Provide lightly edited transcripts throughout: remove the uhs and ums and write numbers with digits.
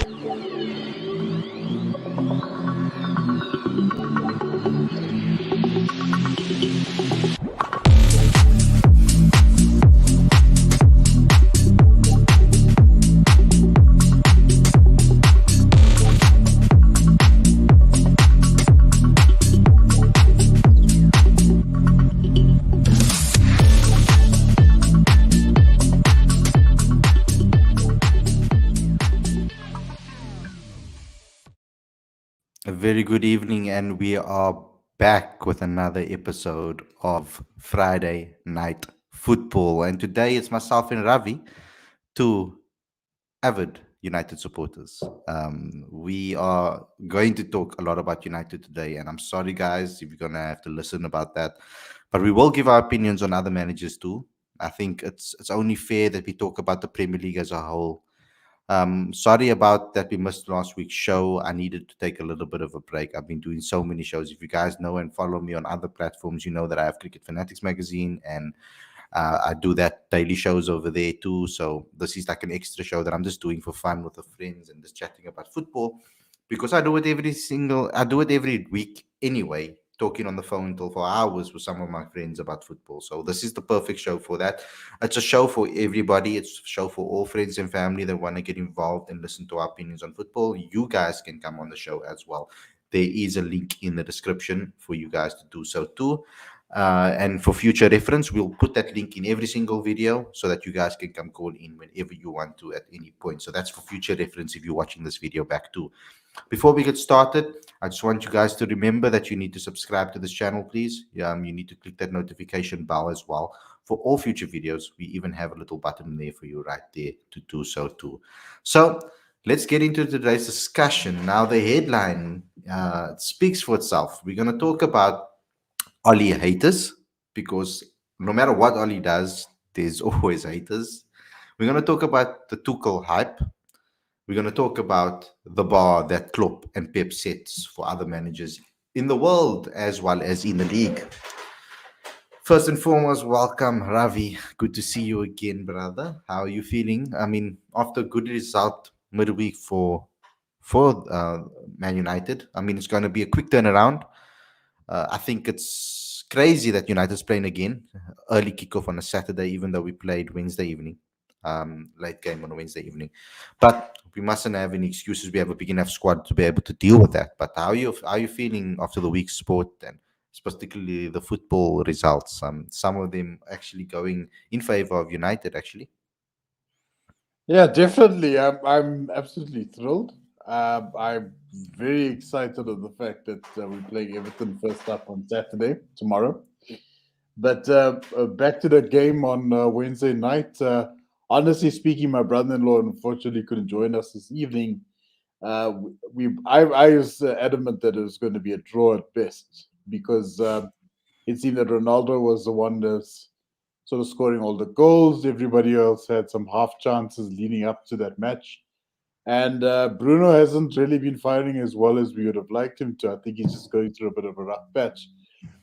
A very good evening, and we are back with another episode of Friday Night Football. And today it's myself and Ravi, two avid United supporters. We are going to talk a lot about United today, and I'm sorry, guys, if you're going to have to listen about that, but we will give our opinions on other managers too. I think it's only fair that we talk about the Premier League as a whole. Sorry about that. We missed last week's show. I needed to take a little bit of a break. I've been doing so many shows. If you guys know and follow me on other platforms, you know that I have Cricket Fanatics magazine, and I do that daily shows over there too. So this is like an extra show that I'm just doing for fun with the friends and just chatting about football, because I do it every week anyway, talking on the phone till for hours with some of my friends about football. So this is the perfect show for that. It's a show for everybody. It's a show for all friends and family that want to get involved and listen to our opinions on football. You guys can come on the show as well. There is a link in the description for you guys to do so too. And for future reference, we'll put that link in every single video so that you guys can come call in whenever you want to at any point. So that's for future reference if you're watching this video back too. Before we get started, I just want you guys to remember that you need to subscribe to this channel, please. You need to click that notification bell as well for all future videos. We even have a little button there for you right there to do so too. So let's get into today's discussion. Now, the headline speaks for itself. We're going to talk about Ole Haters, because no matter what Ole does, there's always haters. We're going to talk about the Tuchel hype. We're going to talk about the bar that Klopp and Pep sets for other managers in the world as well as in the league. First and foremost, welcome, Ravi. Good to see you again, brother. How are you feeling? I mean, after a good result midweek for Man United, I mean, it's going to be a quick turnaround. I think it's crazy that United's playing again. Early kickoff on a Saturday, even though we played Wednesday evening. Late game on a Wednesday evening. But we mustn't have any excuses. We have a big enough squad to be able to deal with that. But how are you feeling after the week's sport, and particularly the football results? Some of them actually going in favor of United, actually. Yeah, definitely. I'm absolutely thrilled. I'm very excited of the fact that we're playing Everton first up on Saturday tomorrow. But back to the game on Wednesday night. Honestly speaking, my brother-in-law unfortunately couldn't join us this evening. I was adamant that it was going to be a draw at best because it seemed that Ronaldo was the one that's sort of scoring all the goals. Everybody else had some half chances leading up to that match. And Bruno hasn't really been firing as well as we would have liked him to. I think he's just going through a bit of a rough patch.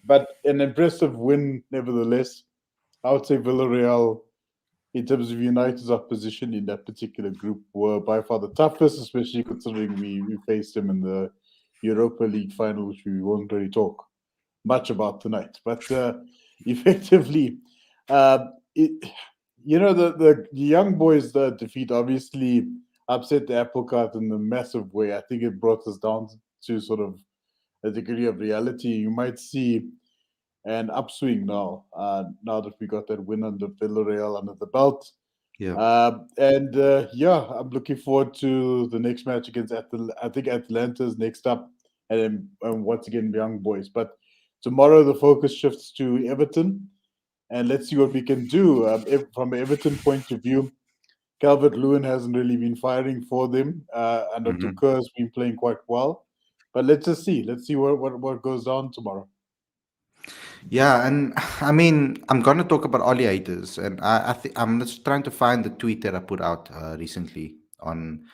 But an impressive win, nevertheless. I would say Villarreal, in terms of United's opposition in that particular group, were by far the toughest, especially considering we faced them in the Europa League final, which we won't really talk much about tonight. But effectively, uh, it, the young boys' defeat obviously upset the apple cart in a massive way. I think it brought us down to sort of a degree of reality. You might see an upswing now, now that we got that win under Villarreal under the belt. Yeah. And yeah, I'm looking forward to the next match against I think Atlanta's next up, and once again young boys. But tomorrow the focus shifts to Everton, and let's see what we can do. From an Everton point of view, Calvert Lewin hasn't really been firing for them. And Mhm. Tuchel has been playing quite well. But let's just see. Let's see what goes down tomorrow. Yeah, and I mean, I'm gonna talk about Ole Haters, and I think I'm just trying to find the tweet that I put out recently on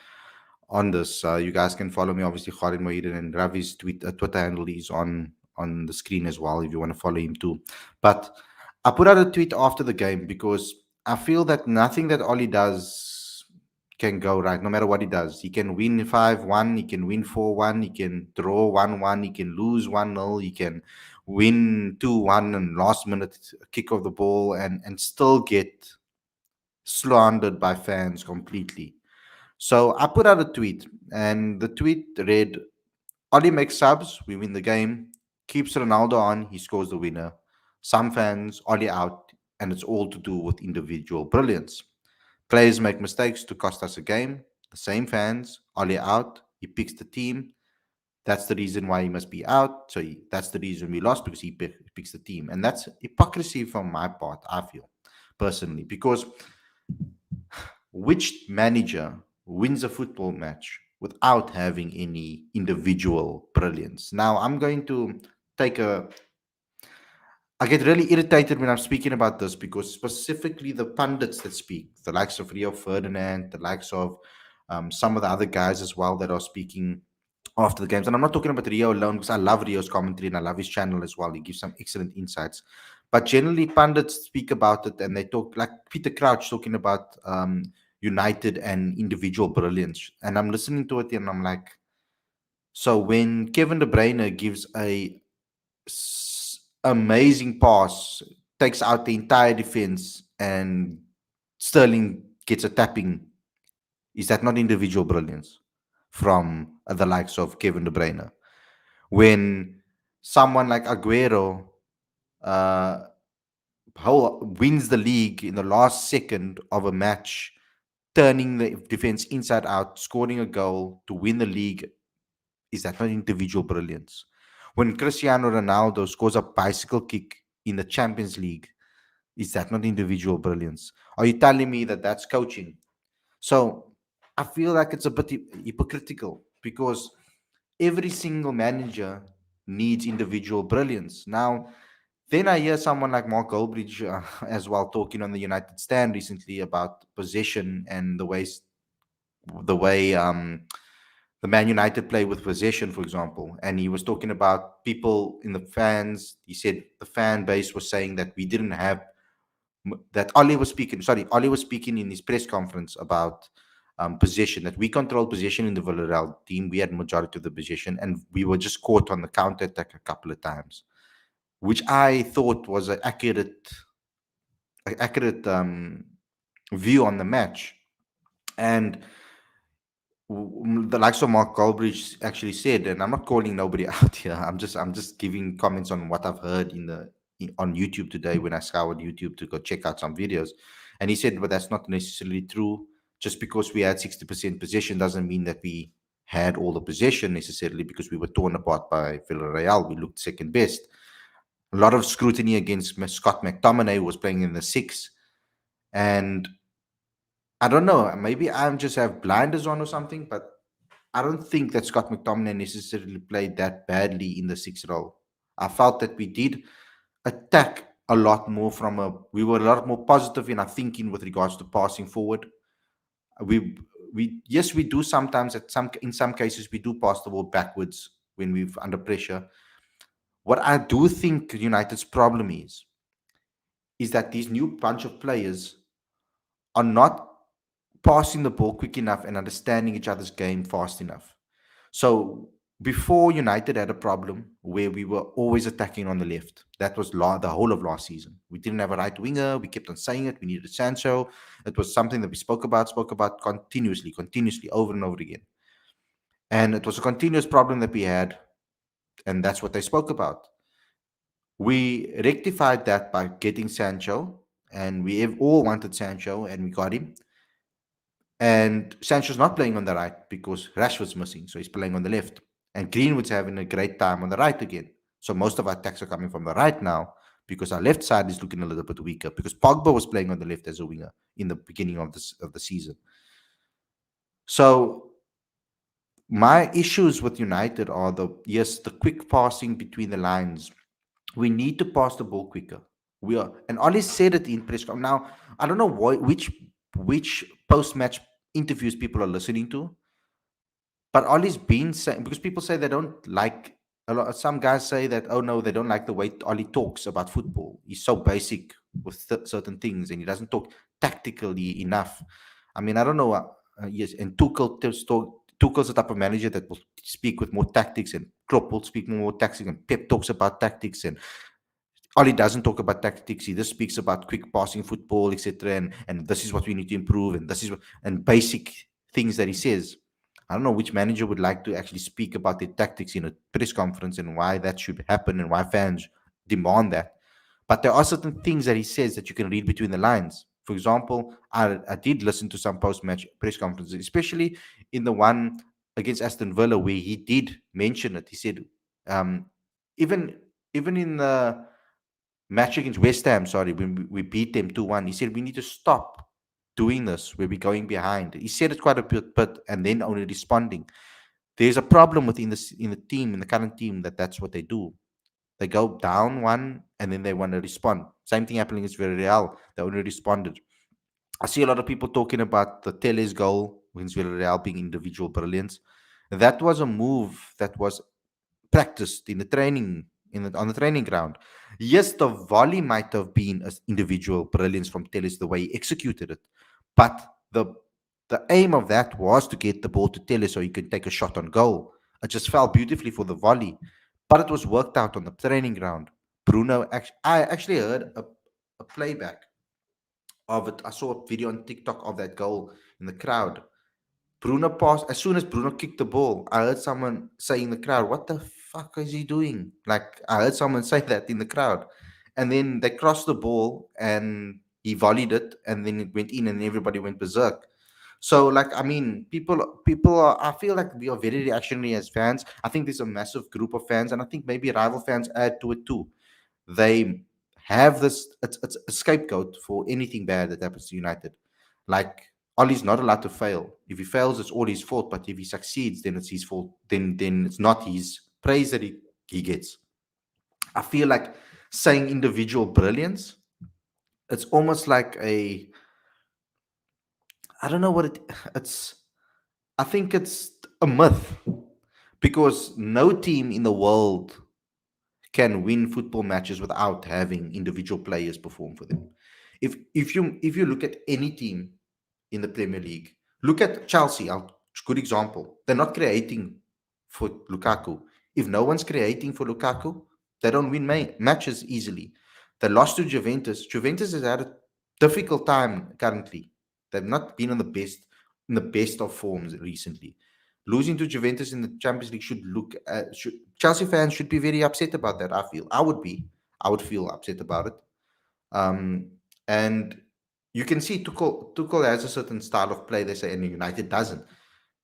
this. You guys can follow me, obviously, Khalid Mohidin, and Ravi's Twitter handle is on the screen as well if you want to follow him too. But I put out a tweet after the game because I feel that nothing that Ollie does can go right no matter what he does. He can win 5-1, he can win 4-1, he can draw 1-1, he can lose 1-0, he can win 2-1 and last minute kick of the ball and still get slandered by fans completely. So I put out a tweet, and the tweet read, Oli makes subs, we win the game. Keeps Ronaldo on, he scores the winner. Some fans, Oli out, and it's all to do with individual brilliance. Players make mistakes to cost us a game. The same fans, Oli out, he picks the team. That's the reason why he must be out. So that's the reason we lost because picks the team. And that's hypocrisy from my part, I feel, personally, because which manager wins a football match without having any individual brilliance? Now, I'm going to take a. I get really irritated when I'm speaking about this because specifically the pundits that speak, the likes of Rio Ferdinand, the likes of some of the other guys as well that are speaking after the games. And I'm not talking about Rio alone because I love Rio's commentary and I love his channel as well. He gives some excellent insights. But generally, pundits speak about it and they talk like Peter Crouch talking about United and individual brilliance. And I'm listening to it and I'm like, so when Kevin De Bruyne gives a amazing pass, takes out the entire defense, and Sterling gets a tapping, is that not individual brilliance from the likes of Kevin De Bruyne? When someone like Aguero uh, wins the league in the last second of a match, turning the defense inside out, scoring a goal to win the league, is that not individual brilliance? When Cristiano Ronaldo scores a bicycle kick in the Champions League, is that not individual brilliance? Are you telling me that that's coaching? So I feel like it's a bit hypocritical because every single manager needs individual brilliance. Now, then I hear someone like Mark Goldbridge as well talking on the United Stand recently about possession and the way the Man United play with possession, for example. And he was talking about people in the fans. He said the fan base was saying that we didn't have that Oli was speaking. Sorry, Oli was speaking in his press conference about possession. That we controlled possession in the Villarreal team. We had majority of the possession, and we were just caught on the counter attack a couple of times, which I thought was an accurate view on the match. And the likes of Mark Goldbridge actually said, and I'm not calling nobody out here. I'm just giving comments on what I've heard on YouTube today when I scoured YouTube to go check out some videos. And he said, but that's not necessarily true. Just because we had 60% possession doesn't mean that we had all the possession necessarily because we were torn apart by Villarreal. We looked second best. A lot of scrutiny against Scott McTominay, who was playing in the six. And I don't know, maybe I'm just have blinders on or something, but I don't think that Scott McTominay necessarily played that badly in the six role. I felt that we did attack a lot more we were a lot more positive in our thinking with regards to passing forward. We yes, we do sometimes in some cases we do pass the ball backwards when we're under pressure. What I do think United's problem is that these new bunch of players are not passing the ball quick enough and understanding each other's game fast enough. So before United had a problem where we were always attacking on the left. That was the whole of last season. We didn't have a right winger. We kept on saying it. We needed Sancho. It was something that we spoke about continuously, over and over again. And it was a continuous problem that we had, and that's what they spoke about. We rectified that by getting Sancho, and we have all wanted Sancho, and we got him. And Sancho's not playing on the right because Rashford's missing, so he's playing on the left. And Greenwood's having a great time on the right again. So most of our attacks are coming from the right now because our left side is looking a little bit weaker because Pogba was playing on the left as a winger in the beginning of the season. So my issues with United are the quick passing between the lines. We need to pass the ball quicker. We are, and Ollie said it in press. Now I don't know which post match interviews people are listening to, but Ollie's been saying because people say they don't like a lot. Some guys say that oh no, they don't like the way Ollie talks about football. He's so basic with certain things, and he doesn't talk tactically enough. I mean, I don't know. Yes, and Tuchel's the type of manager that will speak with more tactics, and Klopp will speak more tactics, and Pep talks about tactics, and Ollie doesn't talk about tactics. He just speaks about quick passing football, etc. And this is what we need to improve, and this is what, and basic things that he says. I don't know which manager would like to actually speak about their tactics in a press conference and why that should happen and why fans demand that. But there are certain things that he says that you can read between the lines. For example, I did listen to some post-match press conferences, especially in the one against Aston Villa where he did mention it. He said, um, even even in the match against West Ham, sorry, when we beat them 2-1, he said we need to stop doing this where we're going behind. He said it quite a bit, but and then only responding. There's a problem within this in the team, in the current team, that's what they do. They go down one and then they want to respond. Same thing happening against Villarreal. They only responded. I see a lot of people talking about the Teles goal against Villarreal being individual brilliance. That was a move that was practiced in the training on the training ground. Yes, the volley might have been an individual brilliance from Teles the way he executed it, but the aim of that was to get the ball to Teles so he could take a shot on goal. It just fell beautifully for the volley, but it was worked out on the training ground. I actually heard a playback of it. I saw a video on TikTok of that goal in the crowd. Bruno passed as soon as Bruno kicked the ball. I heard someone say in the crowd, "What the fuck is he doing?" Like I heard someone say that in the crowd, and then they crossed the ball and he volleyed it, and then it went in, and everybody went berserk. So, like, I mean, people are. I feel like we are very reactionary as fans. I think there's a massive group of fans, and I think maybe rival fans add to it too. They have this. It's a scapegoat for anything bad that happens to United. Like Ollie's not allowed to fail. If he fails, it's all his fault. But if he succeeds, then it's his fault. Then it's not his praise that he gets. I feel like saying individual brilliance. It's almost like a I don't know what it's. I think it's a myth because no team in the world can win football matches without having individual players perform for them. If you look at any team in the Premier League, look at Chelsea, a good example. They're not creating for Lukaku. If no one's creating for Lukaku, they don't win matches easily. They lost to Juventus. Juventus has had a difficult time currently. They've not been in the best of forms recently. Losing to Juventus in the Champions League Chelsea fans should be very upset about that. I feel I would feel upset about it. Um, and you can see Tuchel has a certain style of play. They say, and United doesn't.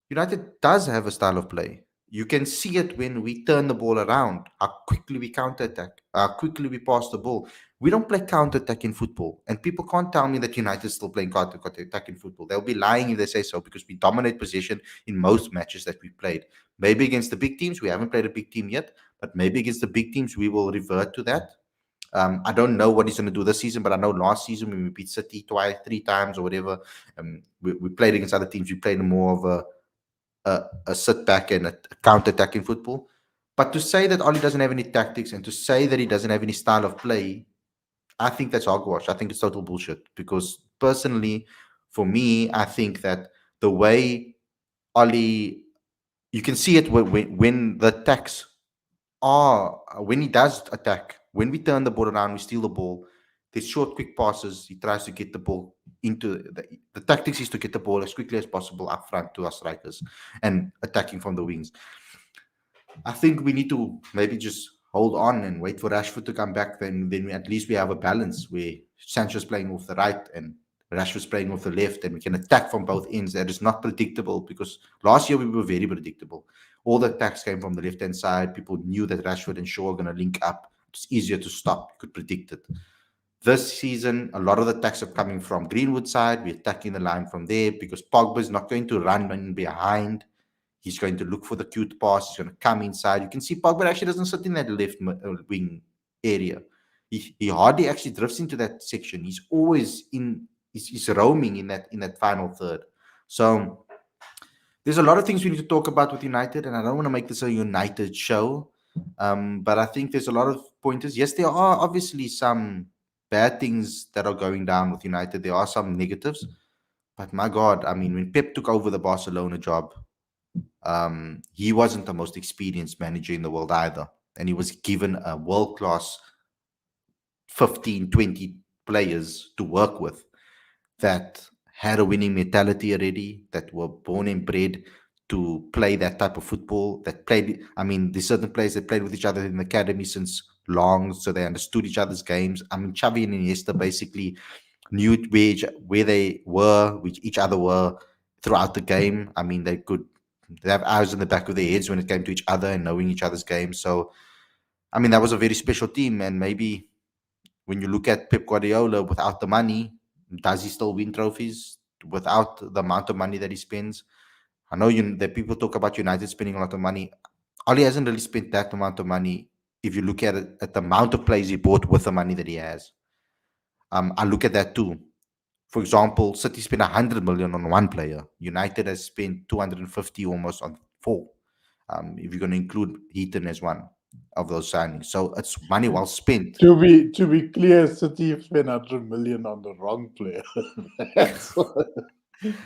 United does have a style of play. You can see it when we turn the ball around, how quickly we counter attack, how quickly we pass the ball. We don't play counter attack in football. And people can't tell me that United is still playing counter attack in football. They'll be lying if they say so because we dominate possession in most matches that we've played. Maybe against the big teams, we haven't played a big team yet, but maybe against the big teams, we will revert to that. I don't know what he's going to do this season, but I know last season when we beat City twice, 3 times or whatever, we played against other teams. We played more of a sit back and a counter attacking football. But to say that Oli doesn't have any tactics and to say that he doesn't have any style of play, I think that's hogwash. I think it's total bullshit. Because personally, for me, I think that the way Oli, you can see it when the attacks when he does attack, when we turn the ball around, we steal the ball. There's short, quick passes. He tries to get the ball into the tactics is to get the ball as quickly as possible up front to our strikers and attacking from the wings. I think we need to maybe just hold on and wait for Rashford to come back. Then at least we have a balance where Sancho's playing off the right and Rashford's playing off the left, and we can attack from both ends. That is not predictable because last year we were very predictable. All the attacks came from the left hand side. People knew that Rashford and Shaw are going to link up. It's easier to stop. You could predict it. This season, a lot of the attacks are coming from Greenwood side. We're attacking the line from there because Pogba is not going to run in behind. He's going to look for the cute pass. He's going to come inside. You can see Pogba actually doesn't sit in that left wing area. He hardly actually drifts into that section. He's always in. He's roaming in that final third. So there's a lot of things we need to talk about with United, and I don't want to make this a United show, but I think there's a lot of pointers. Yes, there are obviously some bad things that are going down with United. There are some negatives, But my God, I mean, when Pep took over the Barcelona job, he wasn't the most experienced manager in the world either. And he was given a world class 15, 20 players to work with that had a winning mentality already, that were born and bred to play that type of football, that played, I mean, there's certain players that played with each other in the academy since long, so they understood each other's games. I mean, Xavi and Iniesta basically knew where they were, which each other were throughout the game. I mean, they have eyes in the back of their heads when it came to each other and knowing each other's games. So, I mean, that was a very special team. And maybe when you look at Pep Guardiola without the money, does he still win trophies without the amount of money that he spends? I know that people talk about United spending a lot of money. Oli hasn't really spent that amount of money if you look at it at the amount of players he bought with the money that he has. I look at that too. For example, City spent 100 million on one player. United has spent 250 almost on four. If you're going to include Heaton as one of those signings, so it's money well spent. To be clear, City spent 100 million on the wrong player. That's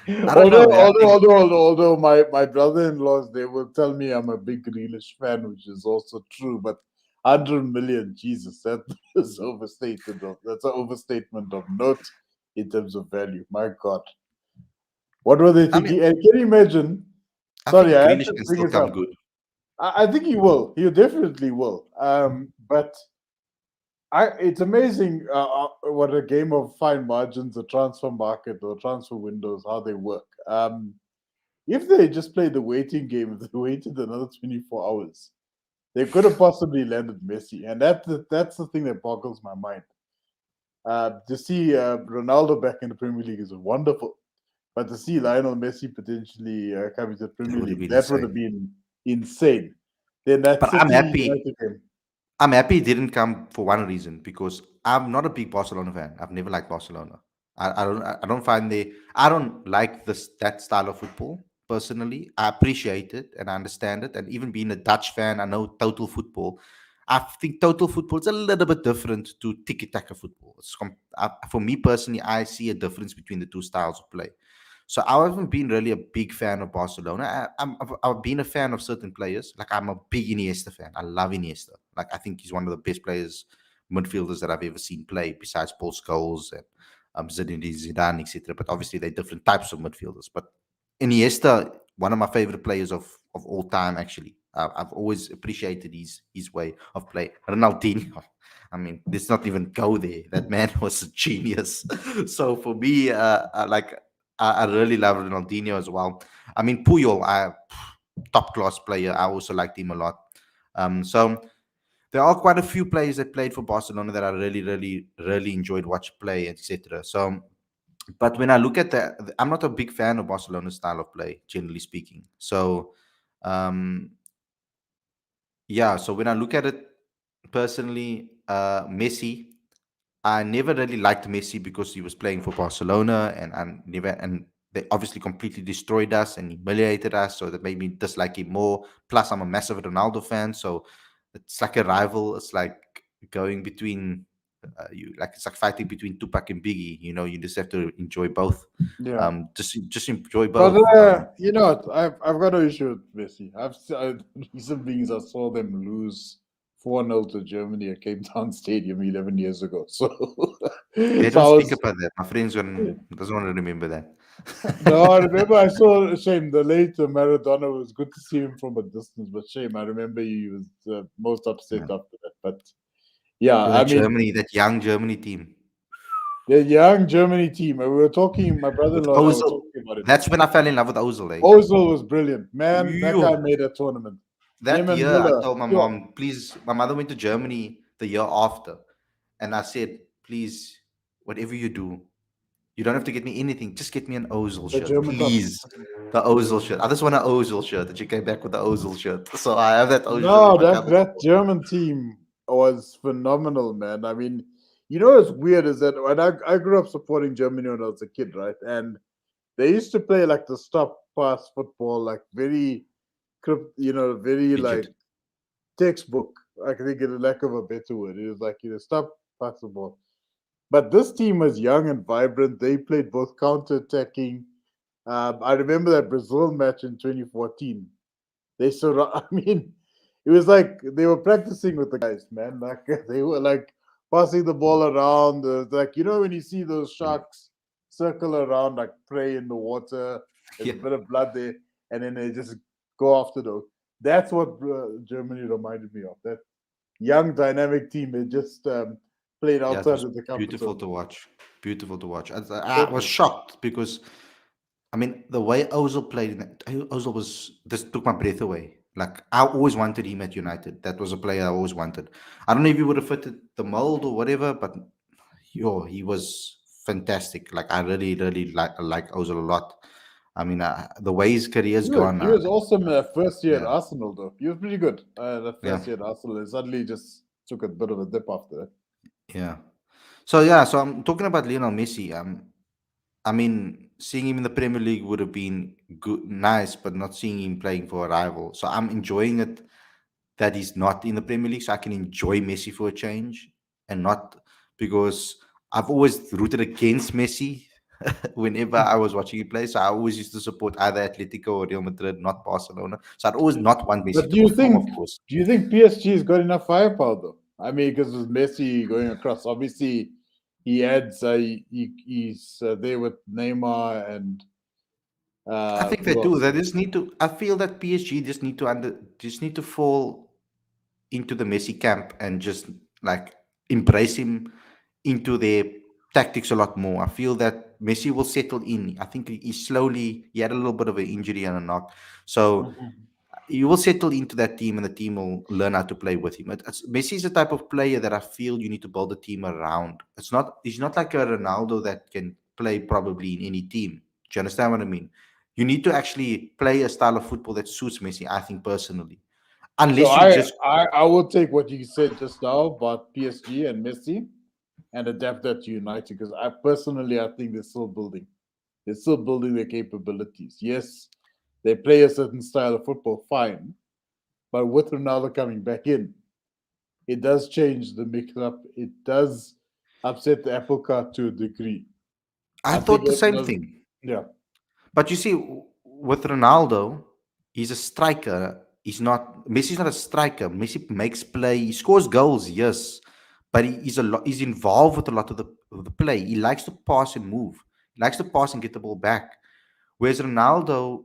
I don't know, man. I think although my brother-in-laws, they will tell me I'm a big Grealish fan, which is also true. But 100 million, Jesus, that is overstated. That's an overstatement of note in terms of value. My God, what were they I mean, thinking? And can you imagine? I Sorry, think I have Grealish to can bring still this come up. good. I think he will. He definitely will. But it's amazing what a game of fine margins, the transfer market or transfer windows, how they work. If they just played the waiting game, if they waited another 24 hours, they could have possibly landed Messi. And that's the thing that boggles my mind. To see Ronaldo back in the Premier League is wonderful. But to see Lionel Messi potentially coming to the That Premier would have League, been that would have insane. been insane. Then that But City United game. I'm happy it didn't come for one reason because I'm not a big Barcelona fan. I've never liked Barcelona. I don't find I don't like this that style of football personally. I appreciate it and I understand it. And even being a Dutch fan, I know total football. I think total football is a little bit different to tiki taka football. For me personally, I see a difference between the two styles of play. So I haven't been really a big fan of Barcelona. I've been a fan of certain players. Like I'm a big Iniesta fan. I love Iniesta. Like I think he's one of the best players, midfielders that I've ever seen play, besides Paul Scholes and Zinedine Zidane, etc. But obviously they're different types of midfielders. But Iniesta, one of my favorite players of all time. Actually, I've always appreciated his way of play. Ronaldinho. I mean, let's not even go there. That man was a genius. So for me, I really love Ronaldinho as well. I mean, Puyol, top class player. I also liked him a lot. So there are quite a few players that played for Barcelona that I really, really, really enjoyed watch play, etc. So, but when I look at that, I'm not a big fan of Barcelona's style of play, generally speaking. So, um, yeah. So when I look at it personally, Messi. I never really liked Messi because he was playing for Barcelona, and they obviously completely destroyed us and humiliated us, so that made me dislike him more. Plus, I'm a massive Ronaldo fan, so it's like a rival. It's like going between it's like fighting between Tupac and Biggie. You know, you just have to enjoy both. Yeah. Just enjoy But both. you know what? I've got no issue with Messi. Recent beings I saw them lose 4-0 to Germany at Cape Town Stadium 11 years ago. So They so don't I speak was about that. My friends doesn't want to remember that. no, I remember I saw shame the late Maradona. It was good to see him from a distance, but shame I remember he was most upset Yeah. after that. But yeah, With I mean That young Germany team. the young Germany team. We were talking. My With brother-in-law and I were Ozil. talking about it. That's when I fell in love with Ozil, eh? Ozil was brilliant, man. That guy Ew. made a tournament. Him That and year, I Muller. told my Sure. mom, please, my mother went to Germany the year after. And I said, please, whatever you do, you don't have to get me anything. Just get me an Ozil The shirt, German top. please. The Ozil shirt. I just want an Ozil shirt. And she came back with the Ozil shirt. So I have that Ozil shirt in No, my that cupboard. that German team was phenomenal, man. I mean, you know what's weird is that when I grew up supporting Germany when I was a kid, right? And they used to play like the stop pass football, like very very like Rigid. textbook. I think in lack of a better word. It was like stop pass the ball. But this team was young and vibrant. They played both counter attacking. I remember that Brazil match in 2014. They I mean, it was like they were practicing with the guys, man. Like they were like passing the ball around. Like you know when you see those Yeah. sharks circle around like prey in the water. There's Yeah. a bit of blood there, and then they just go after those. That's what Germany reminded me of. That young dynamic team. They just played Yeah, it outside was of the comfort beautiful zone. to watch. Beautiful to watch. I was Totally. shocked because I mean, the way Ozil played, Ozil was this took my breath away. Like I always wanted him at United. That was a player I always wanted. I don't know if he would have fitted the mold or whatever, but yo, he was fantastic. Like I really, really like Ozil a lot. I mean, the way his career's gone, He was awesome first year at yeah, Arsenal, though. He was pretty good. The yeah, first year at Arsenal, and suddenly just took a bit of a dip after that. yeah. So yeah, so I'm talking about Lionel Messi. I mean, seeing him in the Premier League would have been good, nice, but not seeing him playing for a rival. So I'm enjoying it that he's not in the Premier League, so I can enjoy Messi for a change, and not because I've always rooted against Messi whenever I was watching him play. So I always used to support either Atletico or Real Madrid, not Barcelona. So I'd always not want Messi But to perform, of course. do you think PSG's got enough firepower though? I mean, because with Messi going across, obviously he adds. He's there with Neymar and I think they who do. else? They just need to. I feel that PSG just need to fall into the Messi camp and just like embrace him into their tactics a lot more. I feel that Messi will settle in. I think he had a little bit of an injury and a knock, so Mhm. you will settle into that team, and the team will learn how to play with him. Messi is the type of player that I feel you need to build a team around. He's not like a Ronaldo that can play probably in any team. Do you understand what I mean? You need to actually play a style of football that suits Messi. I think personally, So unless you just I will take what you said just now about PSG and Messi and adapt that to United because I think they're still building. They're still building their capabilities. Yes, they play a certain style of football, fine. But with Ronaldo coming back in, it does change the mix up. It does upset the apple cart to a degree. I I think thought the it same was, thing. yeah. But you see, with Ronaldo, he's a striker. Messi's not a striker. Messi makes play. He scores goals, yes, but he's involved with a lot of the play. He likes to pass and move. He likes to pass and get the ball back. Whereas Ronaldo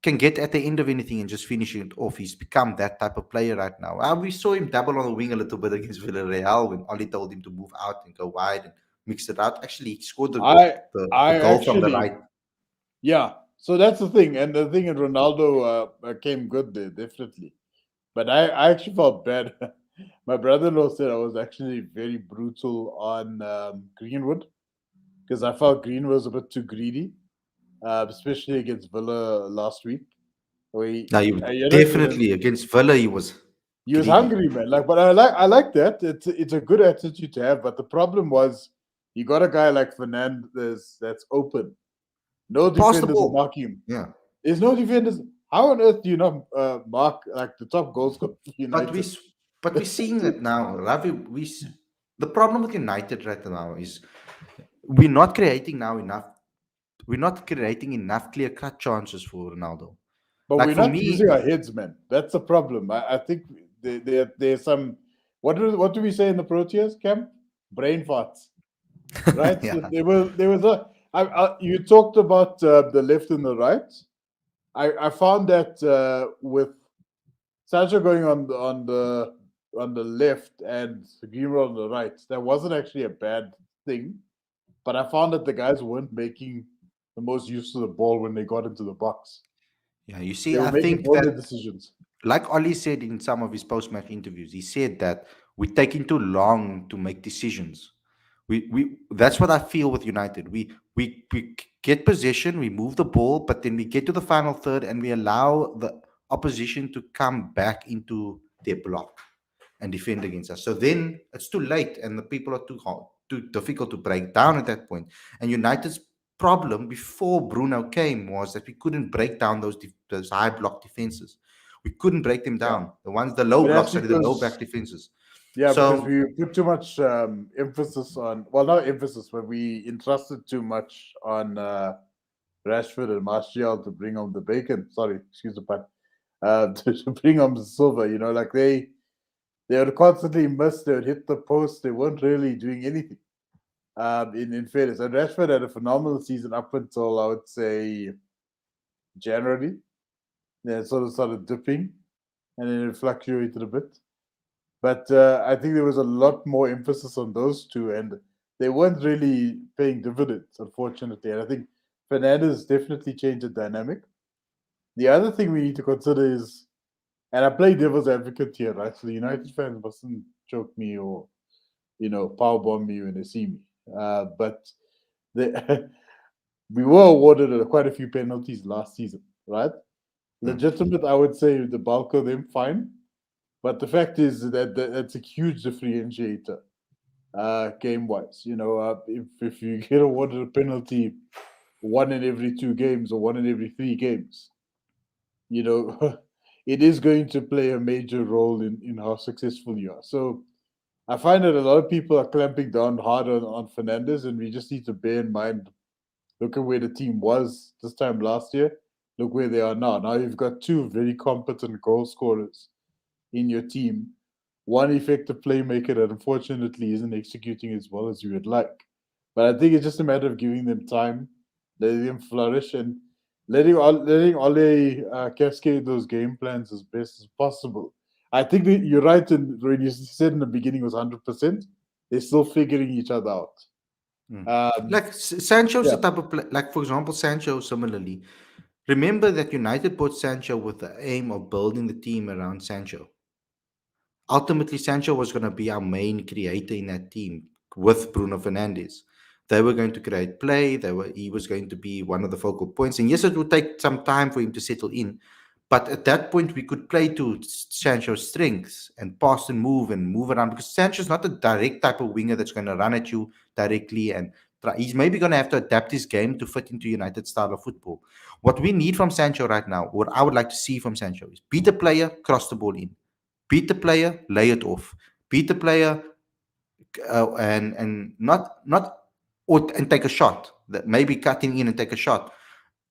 can get at the end of anything and just finish it off. He's become that type of player right now. We saw him double on the wing a little bit against Villarreal when Oli told him to move out and go wide and mix it out. Actually, he scored I the I goal from the actually right. yeah. So that's the thing, and the thing in Ronaldo came good there definitely. But I actually felt bad. My brother-in-law said I was actually very brutal on Greenwood because I felt Greenwood was a bit too greedy, especially against Villa last week. Where Now, you you know, definitely against Villa, he was he was greedy. hungry, man. Like, but I like that. It's a good attitude to have. But the problem was, you got a guy like Fernandez that's open. No Pass the defenders are ball. marking him. Yeah. There's no defenders. How on earth do you not mark like the top goal scorer for But United? we're seeing it now, Ravi. The problem with United right now is we're not creating now enough. We're not creating enough clear cut chances for Ronaldo. But Like we're for not using me, our heads, man. That's the problem. I think there's some. What do we say in the Proteas camp? Brain farts, right? yeah, So there was a. You talked about the left and the right. I found that with Sancho going on the left and Guerrero on the right, that wasn't actually a bad thing. But I found that the guys weren't making the most use of the ball when they got into the box. yeah. You They see, were I making think all the that decisions. like Oli said in some of his post-match interviews, he said that we're taking too long to make decisions. We That's what I feel with United. We get possession, we move the ball, but then we get to the final third and we allow the opposition to come back into their block and defend against us. So then it's too late, and the people are too hard, too difficult to break down at that point. And United's problem before Bruno came was that we couldn't break down those high block defenses. We couldn't break them Yeah, down. The low but that's blocks, sorry, the low because back defenses. because So we put too much emphasis on, well, not emphasis, but we entrusted too much on Rashford and Martial to bring home the bacon. Sorry, excuse the pun. To bring home the silver. You know, like they would constantly miss. They would hit the post. They weren't really doing anything. In fairness, and Rashford had a phenomenal season up until I would say January. Then it sort of started dipping, and then it fluctuated a bit. But I think there was a lot more emphasis on those two, and they weren't really paying dividends, unfortunately. And I think Fernandez definitely changed the dynamic. The other thing we need to consider is, and I play devil's advocate here, right? So the United fans mustn't choke me or powerbomb me when they see me. But they, we were awarded quite a few penalties last season, right? Mm. Legitimate, I would say the bulk of them fine. But the fact is that's a huge differentiator game wise. If you get awarded a penalty one in every 2 games or one in every 3 games, it is going to play a major role in how successful you are. So I find that a lot of people are clamping down hard on Fernandez, and we just need to bear in mind look at where the team was this time last year. Look where they are now. Now you've got two very competent goal scorers in your team, one effective playmaker that unfortunately isn't executing as well as you would like. But I think it's just a matter of giving them time, letting them flourish, and letting Ole cascade those game plans as best as possible. I think that you're right, and when you said in the beginning it was 100%, they're still figuring each other out. Mm. Um, Like Sancho's yeah, the type of like for example, Sancho similarly. Remember that United bought Sancho with the aim of building the team around Sancho. Ultimately, Sancho was going to be our main creator in that team with Bruno Fernandes. They were going to create play. He was going to be one of the focal points. And yes, it would take some time for him to settle in. But at that point, we could play to Sancho's strengths and pass and move around because Sancho's not a direct type of winger that's going to run at you directly. And he's maybe going to have to adapt his game to fit into United style of football. What we need from Sancho right now, what I would like to see from Sancho is beat a player, cross the ball in, beat the player, lay it off. Beat the player, and not and take a shot. That maybe cutting in and take a shot.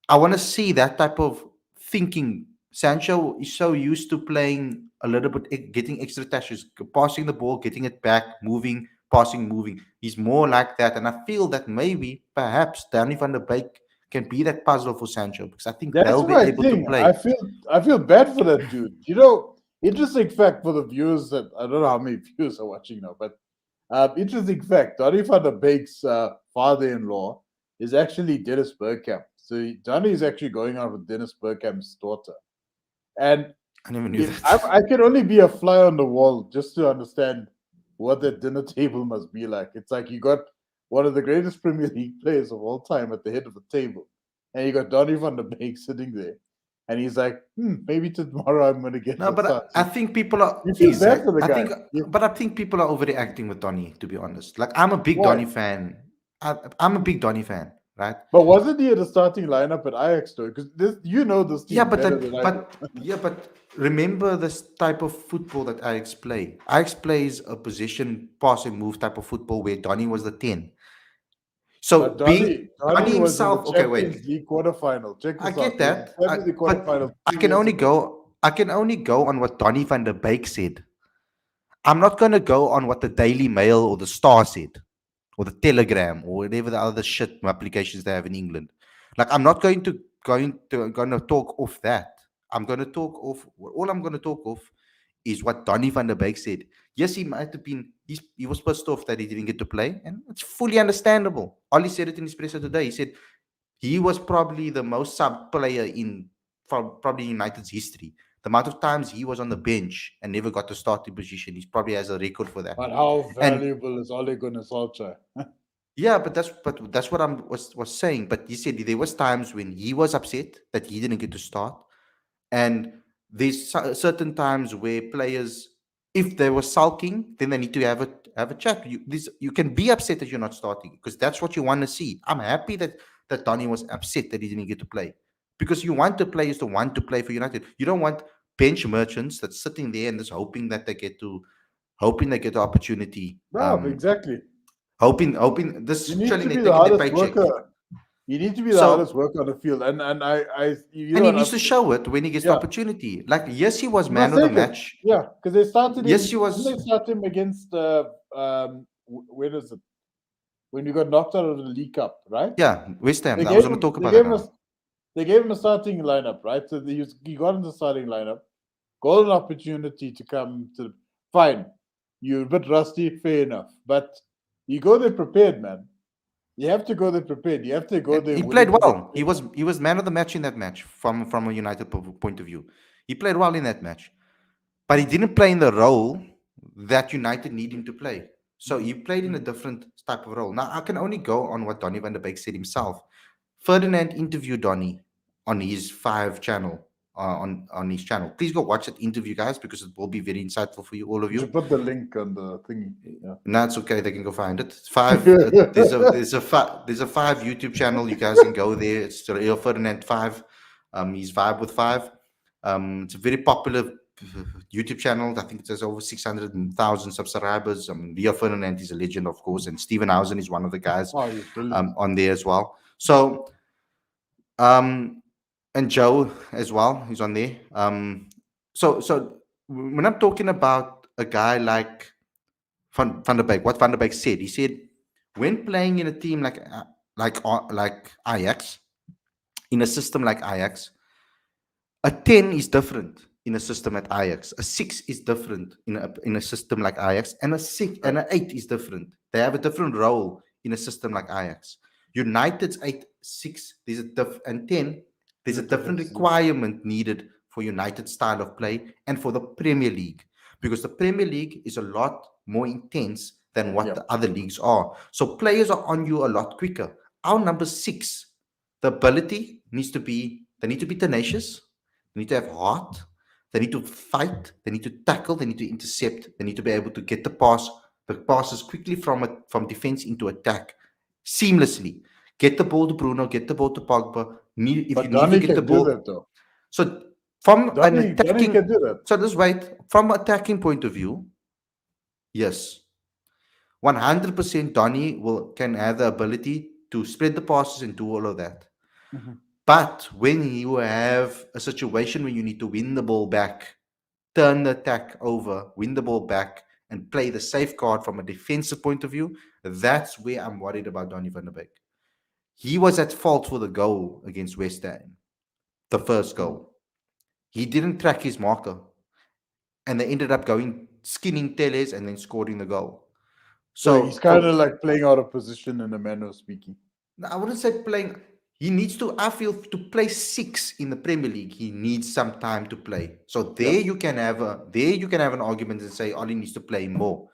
I want to see that type of thinking. Sancho is so used to playing a little bit, getting extra touches, passing the ball, getting it back, moving, passing, moving. He's more like that, and I feel that maybe, perhaps, Danny van der Beek can be that puzzle for Sancho because I think that's they'll be my able to thing. I play. feel I feel bad for that dude. Interesting fact for the viewers that I don't know how many viewers are watching now, but interesting fact: Donny van der Beek's father-in-law is actually Dennis Bergkamp. So Donny is actually going out with Dennis Bergkamp's daughter, and I never knew if that. I can only be a fly on the wall just to understand what that dinner table must be like. It's like you got one of the greatest Premier League players of all time at the head of the table, and you got Donny van der Beek sitting there, and he's like, maybe tomorrow I'm going to get No, the but start. I think people are You feel bad for exact. the I guy. think, but I think people are overreacting with Donny. To be honest, like I'm a big Why? Donny fan. I'm a big Donny fan, right? But wasn't he at the starting lineup at Ajax though? Because this Yeah, team but better than I do. remember this type of football that Ajax play. Ajax plays a position pass and move type of football where Donny was the 10. But So Donny, being Donny Donny was in the himself, okay, Champions wait. League quarterfinal. Check I this out. get He was in that, the Champions League but quarterfinal I 2 can years only ago. go. I can only go on what Donny van der Beek said. I'm not going to go on what the Daily Mail or the Star said, or the Telegram, or whatever the other shit applications they have in England. Like I'm not going to talk off that. I'm going to talk off. All I'm going to talk off is what Donny van der Beek said. Yes, he might have been. He was pissed off that he didn't get to play, and it's fully understandable. Ollie said it in his presser today. He said he was probably the most sub player in from probably United's history. The amount of times he was on the bench and never got to starting position, he probably has a record for that. But how And valuable is Ole Gunnar Solskjaer? yeah, but that's what I was saying. But he said there was times when he was upset that he didn't get to start, and there's certain times where players, if they were sulking, then they need to have a chat. You can be upset that you're not starting because that's what you want to see. I'm happy that Donny was upset that he didn't get to play because you want the players to want to play for United. You don't want bench merchants that's sitting there and just hoping they get the opportunity. No, exactly. Hoping You this need chilling to they be the taking their hardest paycheck. worker. You need to be the hardest So, worker on the field, and you and know he what? needs to show it when he gets the Yeah, opportunity. Like, yes, he was you man must of the take it. match. Yeah, because they started Yes, him. he Didn't they was. start him against where is it? When we got knocked out of the League Cup, right? Yeah, West Ham. They I was gave going to him. talk They about that gave him a. now. They gave him a starting lineup, right? So he got in the starting lineup. Golden opportunity to come to. Fine, you're a bit rusty. Fair enough, but you go there prepared, man. You have to go there prepared. You have to go And there he played willing to make well. He changes. was man of the match in that match from a United point of view. He played well in that match, but he didn't play in the role that United need him to play. So he played in a Mhm. different type of role. Now I can only go on what Donny van der Beek said himself. Ferdinand interviewed Donny on his five channel on his channel. Please go watch that interview, guys, because it will be very insightful for you, all of You you. should put the link on the thingy. Yeah. No, it's okay. They can go find it. Five. There's a five YouTube channel. You guys can go there. It's the Real Ferdinand Five. He's Vibe with Five. It's a very popular YouTube channel. I think it has over 600,000 subscribers. Rio Ferdinand is a legend, of course, and Steven Housen is one of the guys Oh, he's brilliant. on there as well. So, um, and Joe as well, he's on there. So when I'm talking about a guy like Van der Beek, what Van der Beek said. He said, when playing in a team like Ajax, in a system like Ajax, a 10 is different in a system at Ajax. A 6 is different in a system like Ajax, and a 6 Right. and an 8 is different. They have a different role in a system like Ajax. United's 8, 6, and 10, there's There's a a different difference. requirement needed for United's style of play and for the Premier League. Because the Premier League is a lot more intense than what Yeah. the other leagues are. So players are on you a lot quicker. Our number 6, the ability needs to be, they need to be tenacious, they need to have heart. They need to fight. They need to tackle. They need to intercept. They need to be able to get the passes quickly from defense into attack, seamlessly. Get the ball to Bruno. Get the ball to Pogba. If you But need to Donny get the can do ball, that though. so from an Donny attacking, can do that. so let's wait. From an attacking point of view, yes, 100% Donny will can have the ability to spread the passes and do all of that. Mhm. But when you have a situation where you need to win the ball back, turn the attack over, win the ball back, and play the safeguard from a defensive point of view, that's where I'm worried about Donny van der Beek. He was at fault for the goal against West Ham, the first Mhm. goal. He didn't track his marker, and they ended up going skinning Teles and then scoring the goal. So he's So kind of like playing out of position in a manner of speaking. no, I wouldn't say playing. He needs to. I feel to play 6 in the Premier League, he needs some time to play. So Yep. there you can have an argument and say Ollie needs to play more.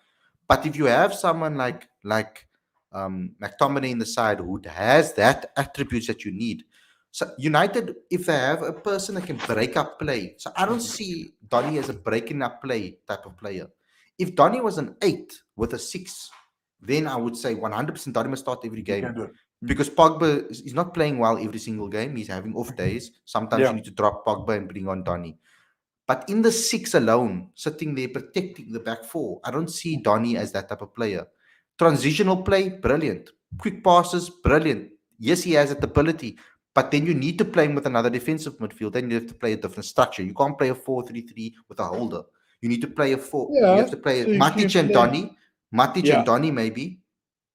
But if you have someone like McTominay in the side who has that attributes that you need, so United, if they have a person that can break up play, so I don't Mhm. see Donny as a breaking up play type of player. If Donny was an 8 with a 6, then I would say 100% Donny must start every He game can do it. because Pogba is not playing well every single game. He's having off days. Sometimes you Yeah. need to drop Pogba and bring on Donny. But in the 6 alone, sitting there protecting the back four, I don't see Donny as that type of player. Transitional play, brilliant. Quick passes, brilliant. Yes, he has that ability, but then you need to play him with another defensive midfield. Then you have to play a different structure. You can't play a 4-3-3 with a holder. You need to play a four. You Yeah. have to play So you Matic and play. Donny, Matic and Yeah. Donny maybe,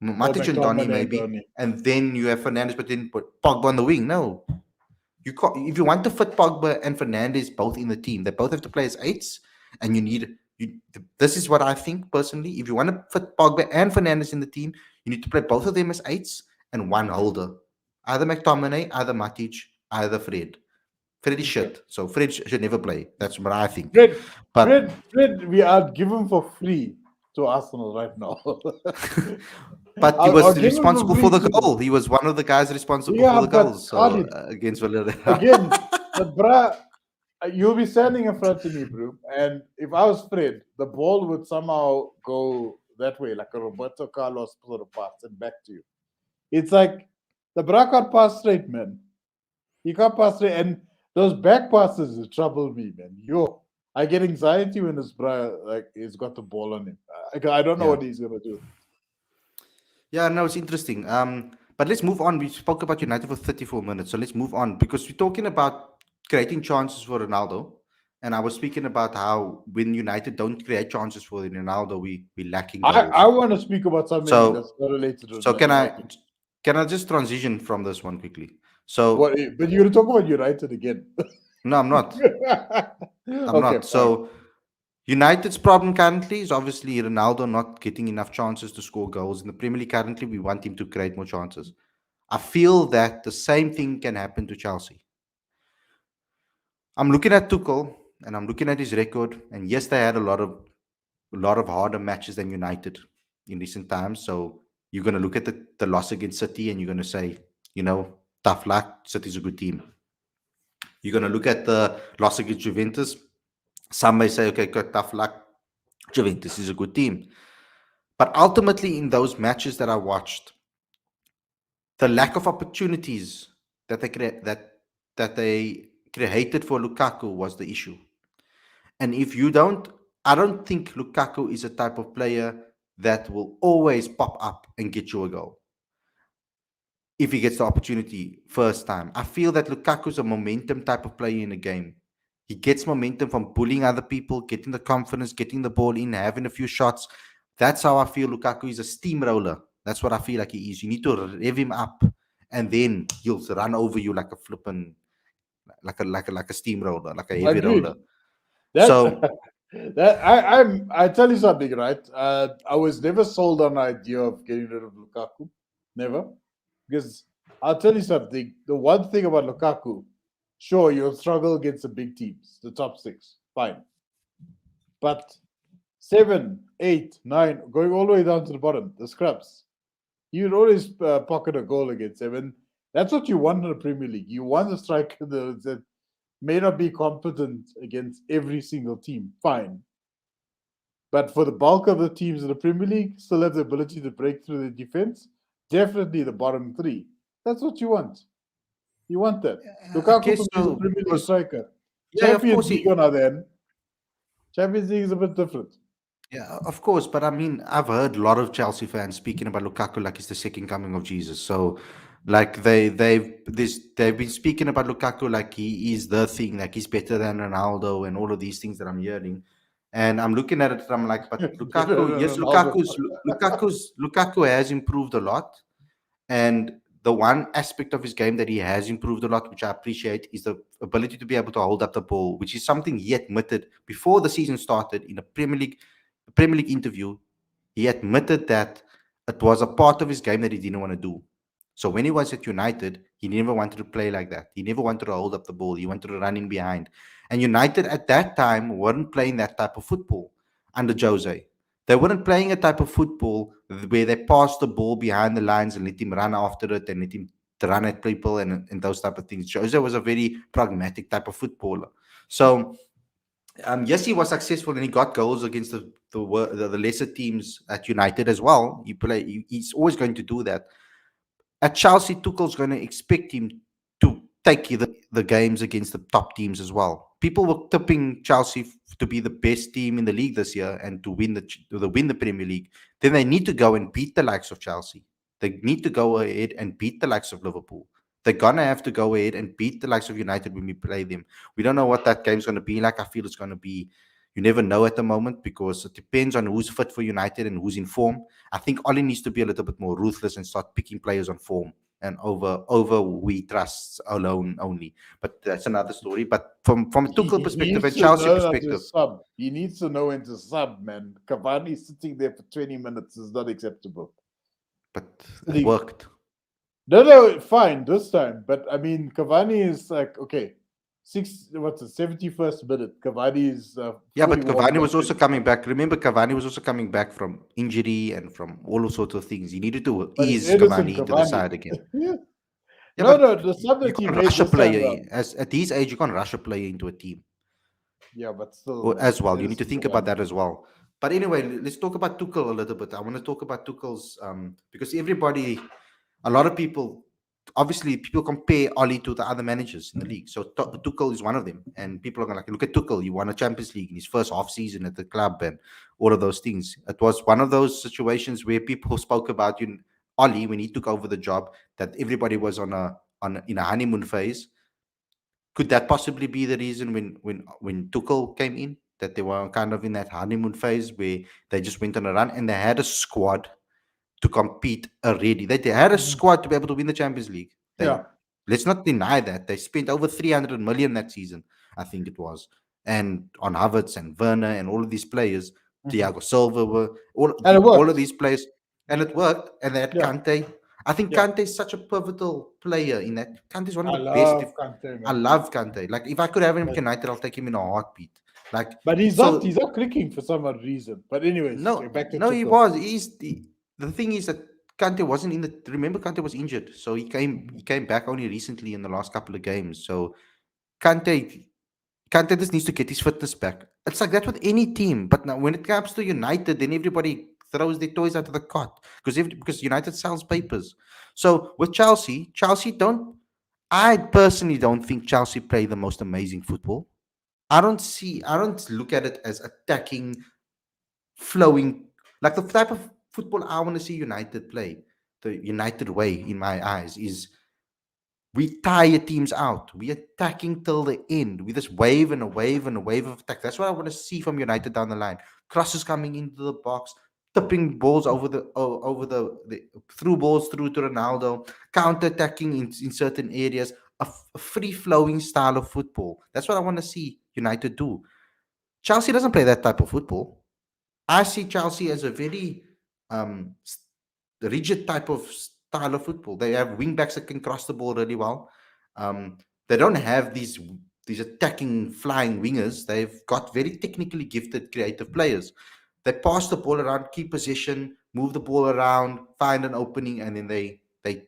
Or Matic and Donny McTominay and maybe, Donny. and then you have Fernandez, but then put Pogba on the wing. No, you can't. If you want to fit Pogba and Fernandez both in the team, they both have to play as eights, and you need. This is what I think personally. If you want to fit Pogba and Fernandez in the team, you need to play both of them as eights and one holder, either McTominay, either Matic, either Fred. Fred is Okay. shit, so Fred should never play. That's what I think. Fred, But We are given for free to Arsenal right now. but he I'll was give him for responsible for free the to them. goal. He was one of the guys responsible for Yeah, the but goals. So Khalid, against Villarreal. again, but bruh, you'll be standing in front of me, bro. And if I was Fred, the ball would somehow go that way, like a Roberto Carlos sort of pass and back to you. It's like the bra can't pass straight, man. He can't pass straight. And those back passes trouble me, man. Yo, I get anxiety when this bra like he's got the ball on him. I don't know Yeah. what he's gonna do. Yeah, no, it's interesting. But let's move on. We spoke about United for 34 minutes, so let's move on because we're talking about creating chances for Ronaldo. And I was speaking about how when United don't create chances for Ronaldo, we're lacking I goals. want to speak about something that's So, not related to so United. can I just transition from this one quickly? So, What? But you're going to talk about United again? no, I'm not. I'm Okay, not. fine. So, United's problem currently is obviously Ronaldo not getting enough chances to score goals in the Premier League. Currently, we want him to create more chances. I feel that the same thing can happen to Chelsea. I'm looking at Tuchel and I'm looking at his record, and yes, they had a lot of harder matches than United in recent times. So you're going to look at the loss against City and you're going to say, tough luck. City's a good team. You're going to look at the loss against Juventus. Some may say, okay, good, tough luck. Juventus is a good team. But ultimately, in those matches that I watched, the lack of opportunities that they created for Lukaku was the issue. And if you don't, I don't think Lukaku is a type of player that will always pop up and get you a goal if he gets the opportunity first time. I feel that Lukaku is a momentum type of player in a game. He gets momentum from bullying other people, getting the confidence, getting the ball in, having a few shots. That's how I feel Lukaku is a steamroller. That's what I feel like he is. You need to rev him up, and then he'll run over you like a flippin', like a steamroller, like a heavy roller. Agreed. That So I tell you something, right? I was never sold on the idea of getting rid of Lukaku, never, because I'll tell you something. The one thing about Lukaku, sure, you'll struggle against the big teams, the top six, fine, but seven, eight, nine, going all the way down to the bottom, the scrubs, you'd always pocket a goal against them, and that's what you want in the Premier League. You want a striker that may not be competent against every single team, fine. But for the bulk of the teams in the Premier League, still have the ability to break through the defense. Definitely the bottom three. That's what you want. You want that. I Lukaku for guess me is a so Premier League because striker. yeah, of Champions course League on the other hand, Champions League is a bit different. yeah, of course. But I mean, I've heard a lot of Chelsea fans speaking about Lukaku like he's the second coming of Jesus. So, like they've been speaking about Lukaku like he is the thing, like he's better than Ronaldo and all of these things that I'm hearing. And I'm looking at it, and I'm like, but Lukaku, yes, Ronaldo. Lukaku has improved a lot. And the one aspect of his game that he has improved a lot, which I appreciate, is the ability to be able to hold up the ball, which is something he admitted before the season started in a Premier League interview. He admitted that it was a part of his game that he didn't want to do. So when he was at United, he never wanted to play like that. He never wanted to hold up the ball. He wanted to run in behind. And United at that time weren't playing that type of football under Jose. They weren't playing a type of football where they pass the ball behind the lines and let him run after it and let him run at people and those type of things. Jose was a very pragmatic type of footballer. So yes, he was successful and he got goals against the lesser teams at United as well. He's always going to do that. At Chelsea, Tuchel's going to expect him to take the games against the top teams as well. People were tipping Chelsea to be the best team in the league this year and to win the Premier League. Then they need to go and beat the likes of Chelsea. They need to go ahead and beat the likes of Liverpool. They're gonna have to go ahead and beat the likes of United when we play them. We don't know what that game's going to be like. I feel it's going to be. You never know at the moment because it depends on who's fit for United and who's in form. I think Ollie needs to be a little bit more ruthless and start picking players on form and over we trust alone only. But that's another story. But from a Tuchel He perspective needs and to Chelsea know how to perspective, sub. He needs to know when to sub, man. Cavani sitting there for 20 minutes is not acceptable. but it Sitting. worked. No, fine this time. But I mean, Cavani is like, okay, what's the 71st minute? Cavani is Yeah, but 41 Cavani was minutes also in. coming back. Remember, Cavani was also coming back from injury and from all sorts of things. He needed to But it's ease Edison Cavani into the Cavani. side again. Yeah. Yeah, No, but no, the sub you that he can't made rush a this time player. around. As at his age, you can't rush a player into a team. Yeah, but still, Or man, as it's well. You need to Edison think about Cavani. that as well. But anyway, let's talk about Tuchel a little bit. I want to talk about Tuchel's because a lot of people, obviously, people compare Oli to the other managers in the league. So Tuchel is one of them, and people are going to like, look at Tuchel. He won a Champions League in his first half season at the club, and all of those things. It was one of those situations where people spoke about you. Oli, when he took over the job, that everybody was in a honeymoon phase. Could that possibly be the reason when Tuchel came in, that they were kind of in that honeymoon phase where they just went on a run and they had a squad to compete already. They had a Mhm. squad to be able to win the Champions League. They Yeah. Let's not deny that they spent over 300 million that season, I think it was, and on Havertz and Werner and all of these players, Mhm. Thiago Silva were And it all of worked. these players, and it worked. And they had Yeah. Kante. I think Yeah. Kante is such a pivotal player in that. Kante is one of I the best. If love Kante, I man. love Kante, like if I could have him in But, United, I'll take him in a heartbeat. Like but he's not so, he's not clicking for some odd reason. But anyways, no, back to no, he Tuchel. was. The thing is that Kante wasn't in the. Remember, Kante was injured, so he Mhm. came back only recently in the last couple of games. So Kante Kante just needs to get his fitness back. It's like that with any team, but now when it comes to United, then everybody throws their toys out of the cot because United sells papers. So with Chelsea don't. I personally don't think Chelsea play the most amazing football. I don't look at it as attacking, flowing, like the type of football I want to see United play. The United way, in my eyes, is we tire teams out. We attacking till the end. We just wave and a wave and a wave of attack. That's what I want to see from United down the line. Crosses coming into the box, tipping balls over the through balls through to Ronaldo, counter attacking in certain areas. A free flowing style of football. That's what I want to see United do. Chelsea doesn't play that type of football. I see Chelsea as a very rigid type of style of football. They have wing backs that can cross the ball really well. Um, they don't have these attacking flying wingers. They've got very technically gifted, creative players. They pass the ball around, keep possession, move the ball around, find an opening, and then they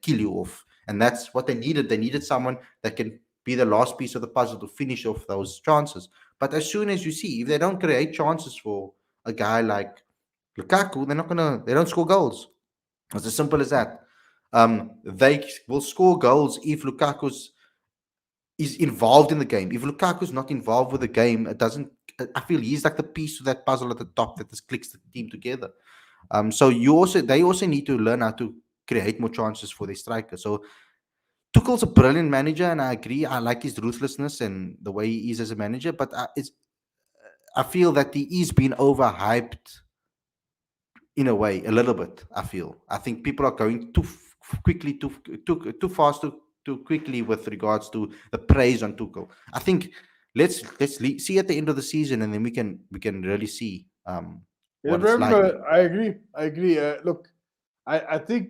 kill you off. And that's what they needed. They needed someone that can be the last piece of the puzzle to finish off those chances. But as soon as you see, if they don't create chances for a guy like Lukaku, they don't score goals. It's as simple as that. They will score goals if Lukaku's is involved in the game. If Lukaku's not involved with the game, it doesn't. I feel he's like the piece to that puzzle at the top that just clicks the team together. So they also need to learn how to create more chances for their striker. So Tuchel's a brilliant manager, and I agree. I like his ruthlessness and the way he is as a manager. But I feel that he is being overhyped in a way, a little bit. I think people are going quickly, too fast, too quickly with regards to the praise on Tuchel. I think see at the end of the season, and then we can really see Yeah, what it's like. remember, I agree. I agree. Look, I think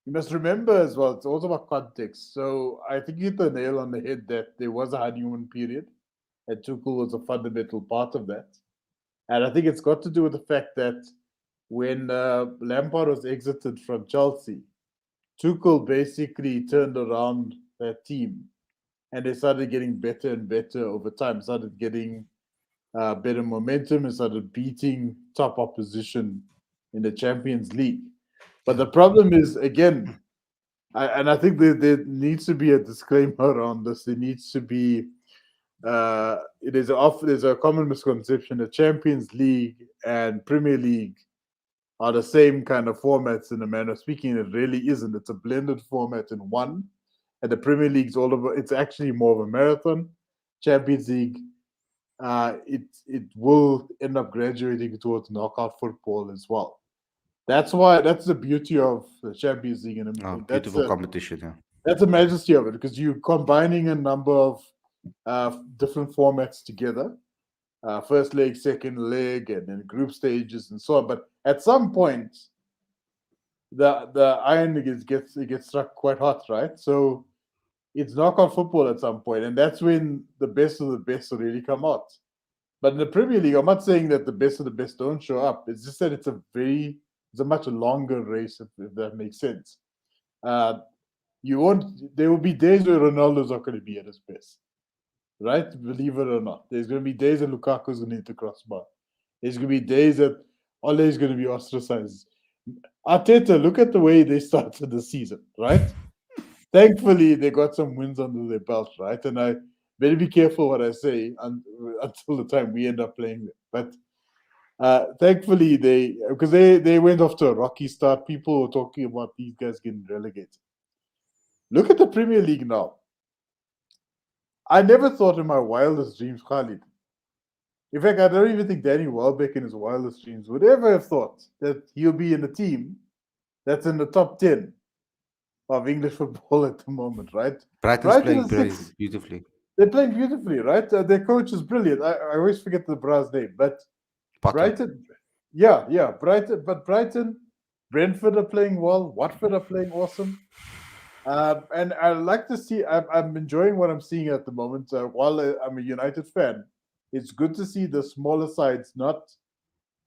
you must remember as well, it's also about context. So I think you hit the nail on the head that there was a honeymoon period, and Tuchel was a fundamental part of that. And I think it's got to do with the fact that when Lampard was exited from Chelsea, Tuchel basically turned around that team and they started getting better and better over time, started getting better momentum and started beating top opposition in the Champions League. But Yeah. the problem is, again, and I think there needs to be a disclaimer on this. There needs to be there's a common misconception that Champions League and Premier League are the same kind of formats in a manner of speaking. It really isn't. It's a blended format in one. And the Premier League's all over. It's actually more of a marathon. Champions League, it will end up graduating towards knockout football as well. That's the beauty of the Champions League, Oh, and beautiful competition. Yeah. that's the majesty of it because you're combining a number of different formats together, first leg, second leg, and then group stages and so on. But at some point, the iron gets struck quite hot, right? So it's knockout football at some point, and that's when the best of the best will really come out. But in the Premier League, I'm not saying that the best of the best don't show up. It's just that it's a much longer race, if that makes sense. Uh, you won't. There will be days where Ronaldo's not going to be at his best, right? Believe it or not, there's going to be days that Lukaku's going to hit the crossbar. There's going to be days that Ole is going to be ostracized. Arteta, look at the way they started the season, right? Thankfully, they got some wins under their belt, right? And I better be careful what I say until the time we end up playing them. But Thankfully, they went off to a rocky start. People were talking about these guys getting relegated. Look at the Premier League now. I never thought in my wildest dreams, Khalid. In fact, I don't even think Danny Welbeck in his wildest dreams would ever have thought that he'll be in a team that's in the top 10 of English football at the moment, right? Brighton's Brighton playing is six. beautifully. They're playing beautifully, right? Their coach is brilliant. I always forget the bra's name, but Potter. Brighton, yeah, Brighton, Brentford are playing well. Watford are playing awesome. And I like to see. I'm enjoying what I'm seeing at the moment. While I'm a United fan, it's good to see the smaller sides not,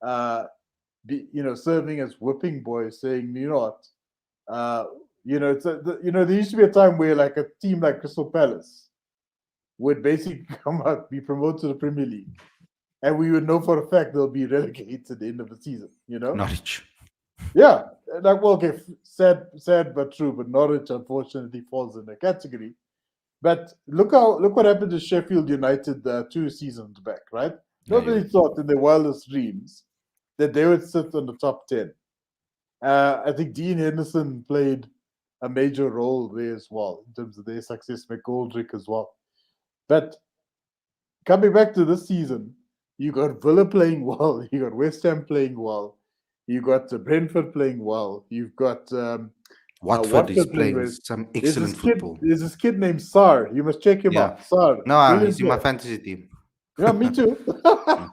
uh, serving as whipping boys, saying, uh, there used to be a time where like a team like Crystal Palace would basically come out, be promoted to the Premier League, and we would know for a fact they'll be relegated at the end of the season. Norwich. Yeah, like well, okay, sad but true. But Norwich unfortunately falls in the category. But look what happened to Sheffield United 2 seasons back, right? Yeah, you're Nobody right. thought in their wildest dreams that they would sit on the top 10. I think Dean Henderson played a major role there as well in terms of their success. McGoldrick as well. But coming back to this season, you got Villa playing well, you got West Ham playing well, you got Brentford playing well, you've got Watford is Watford playing playing well. some excellent football. There's this kid named Sar. You must check him Yeah. out. Sar, No, brilliant he's in my player. fantasy team. Yeah, me too. Mm.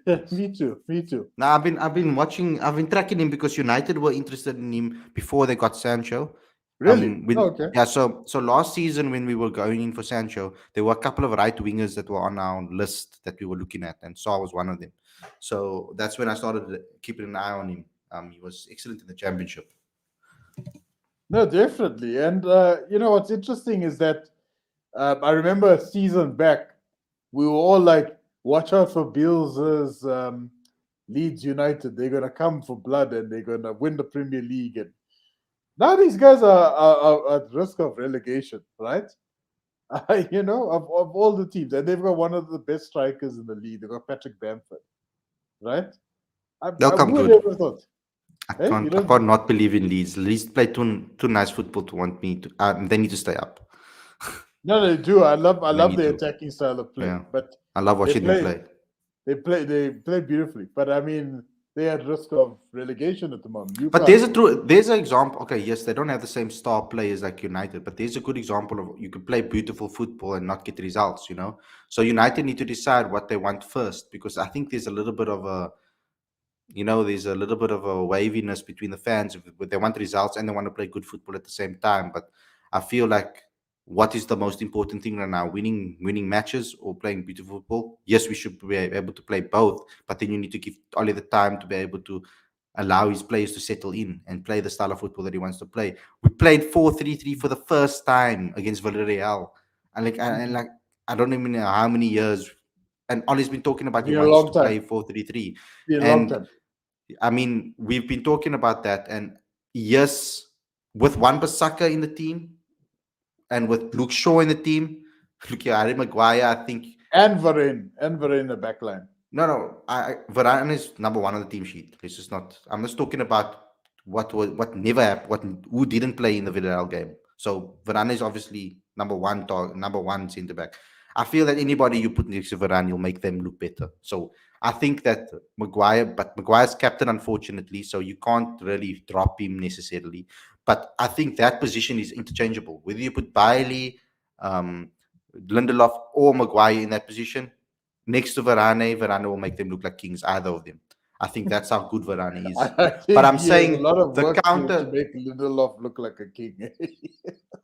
Yeah, me too. Me too. No, I've been tracking him because United were interested in him before they got Sancho. Really? Oh, When okay. yeah, so last season when we were going in for Sancho, there were a couple of right wingers that were on our list that we were looking at, and Saul was one of them. So that's when I started keeping an eye on him. He was excellent in the championship. No, definitely. And what's interesting is that I remember a season back, we were all like, "Watch out for Bill's Leeds United. They're gonna come for blood and they're gonna win the Premier League." And now these guys are at risk of relegation, right? Of all the teams, and they've got one of the best strikers in the league. They've got Patrick Bamford, right? They'll Who come would good. ever thought? I Hey, you can't I don't? can't not believe in Leeds. Leeds play too nice football to want me to. They need to stay up. No, they do. I They love need their to. attacking style of play, Yeah, but I love they watching them play, play. they play beautifully. But I mean, they're at risk of relegation at the moment. But Newcastle. there's an example. Okay, yes, they don't have the same star players like United, but there's a good example of you can play beautiful football and not get results. So United need to decide what they want first because I think there's a little bit of a there's a little bit of a waviness between the fans. If they want results and they want to play good football at the same time. But I feel like what is the most important thing right now? Winning matches or playing beautiful football? Yes, we should be able to play both, but then you need to give Oli the time to be able to allow his players to settle in and play the style of football that he wants to play. We played 4-3-3 for the first time against Villarreal, and I don't even know how many years. And Ollie's been talking It's about he been a wants long to time. play 4-3-3. It's been a long And time. I mean, we've been talking about that. And yes, with Wan Bissaka in the team and with Luke Shaw in the team, look here, Harry Maguire, I think. And Varane in the back line. No. Varane is number one on the team sheet. It's just not. I'm just talking about what never happened, who didn't play in the Villarreal game. So Varane is obviously number one centre back. I feel that anybody you put next to Varane, you'll make them look better. So I think that Maguire's captain, unfortunately, so you can't really drop him necessarily. But I think that position is interchangeable. Whether you put Bailey, um, Lindelof, or Maguire in that position, next to Varane will make them look like kings, either of them. I think that's how good Varane is. I But think I'm he has a saying lot of the work to counter. make Lindelof look like a king.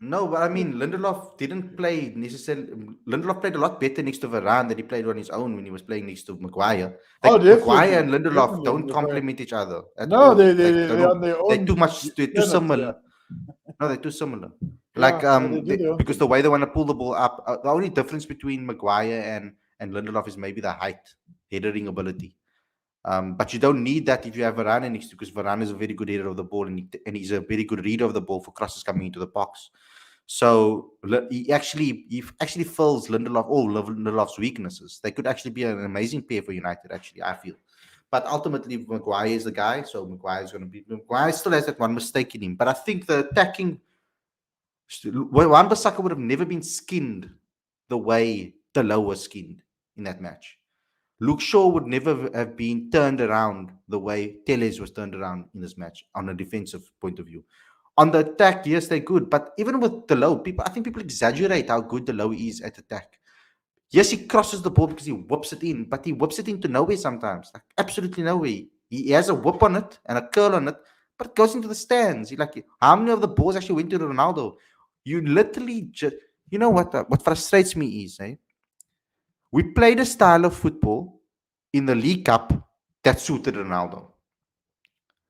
No, but I mean, Lindelof didn't play necessarily. Lindelof played a lot better next to Varane than he played on his own when he was playing next to Maguire. Oh, Like Maguire definitely, and Lindelof definitely. don't complement each other at No, all. Like they they're on don't. their They're too own much. They're too planets. similar. Yeah, No, they're too similar. yeah. No, they do their own Because thing. the way they want to pull the ball up, the only difference between Maguire and Lindelof is maybe the height, headering ability. But you don't need that if you have Varane next to, because Varane is a very good header of the ball and he's a very good reader of the ball for crosses coming into the box. So he actually fills Lindelof's weaknesses. They could actually be an amazing pair for United. Actually, I feel. But ultimately, Maguire is the guy, so Maguire is going to be. Maguire still has that one mistake in him, but I think the attacking Wan-Bissaka would have never been skinned the way Delo was skinned in that match. Luke Shaw would never have been turned around the way Teles was turned around in this match on a defensive point of view. On the attack, yes, they're good, but even with Delo, I think people exaggerate how good Delo is at attack. Yes, he crosses the ball because he whips it in, but he whips it into nowhere sometimes, like absolutely nowhere. He has a whip on it and a curl on it, but it goes into the stands. How many of the balls actually went to Ronaldo? You literally just, you know what frustrates me is, we played a style of football in the League Cup that suited Ronaldo.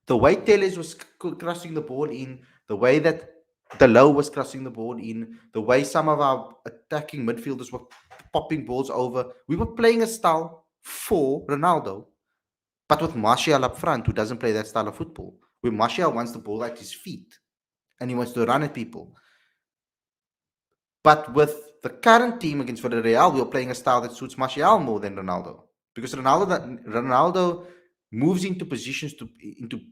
The way Teles was crossing the ball in, the way that Delo was crossing the ball in, the way some of our attacking midfielders were popping balls over. We were playing a style for Ronaldo, but with Martial up front, who doesn't play that style of football, where Martial wants the ball at his feet and he wants to run at people. But with the current team against Villarreal, we are playing a style that suits Martial more than Ronaldo, because Ronaldo moves into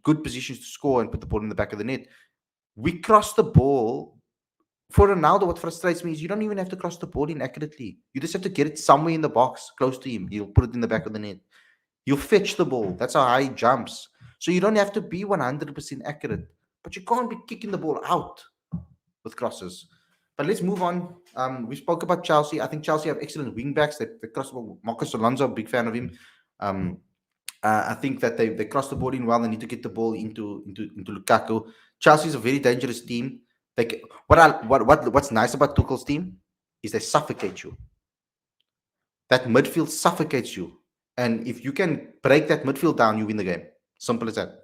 good positions to score and put the ball in the back of the net. We cross the ball. For Ronaldo, what frustrates me is you don't even have to cross the ball in accurately. You just have to get it somewhere in the box, close to him. He'll put it in the back of the net. You'll fetch the ball. That's how high he jumps. So you don't have to be 100% accurate. But you can't be kicking the ball out with crosses. But let's move on. We spoke about Chelsea. I think Chelsea have excellent wing backs. They cross the ball. Marcos Alonso, big fan of him. Um, I think that they cross the ball in well. They need to get the ball into Lukaku. Chelsea is a very dangerous team. What's nice about Tuchel's team is they suffocate you. That midfield suffocates you, and if you can break that midfield down, you win the game. Simple as that.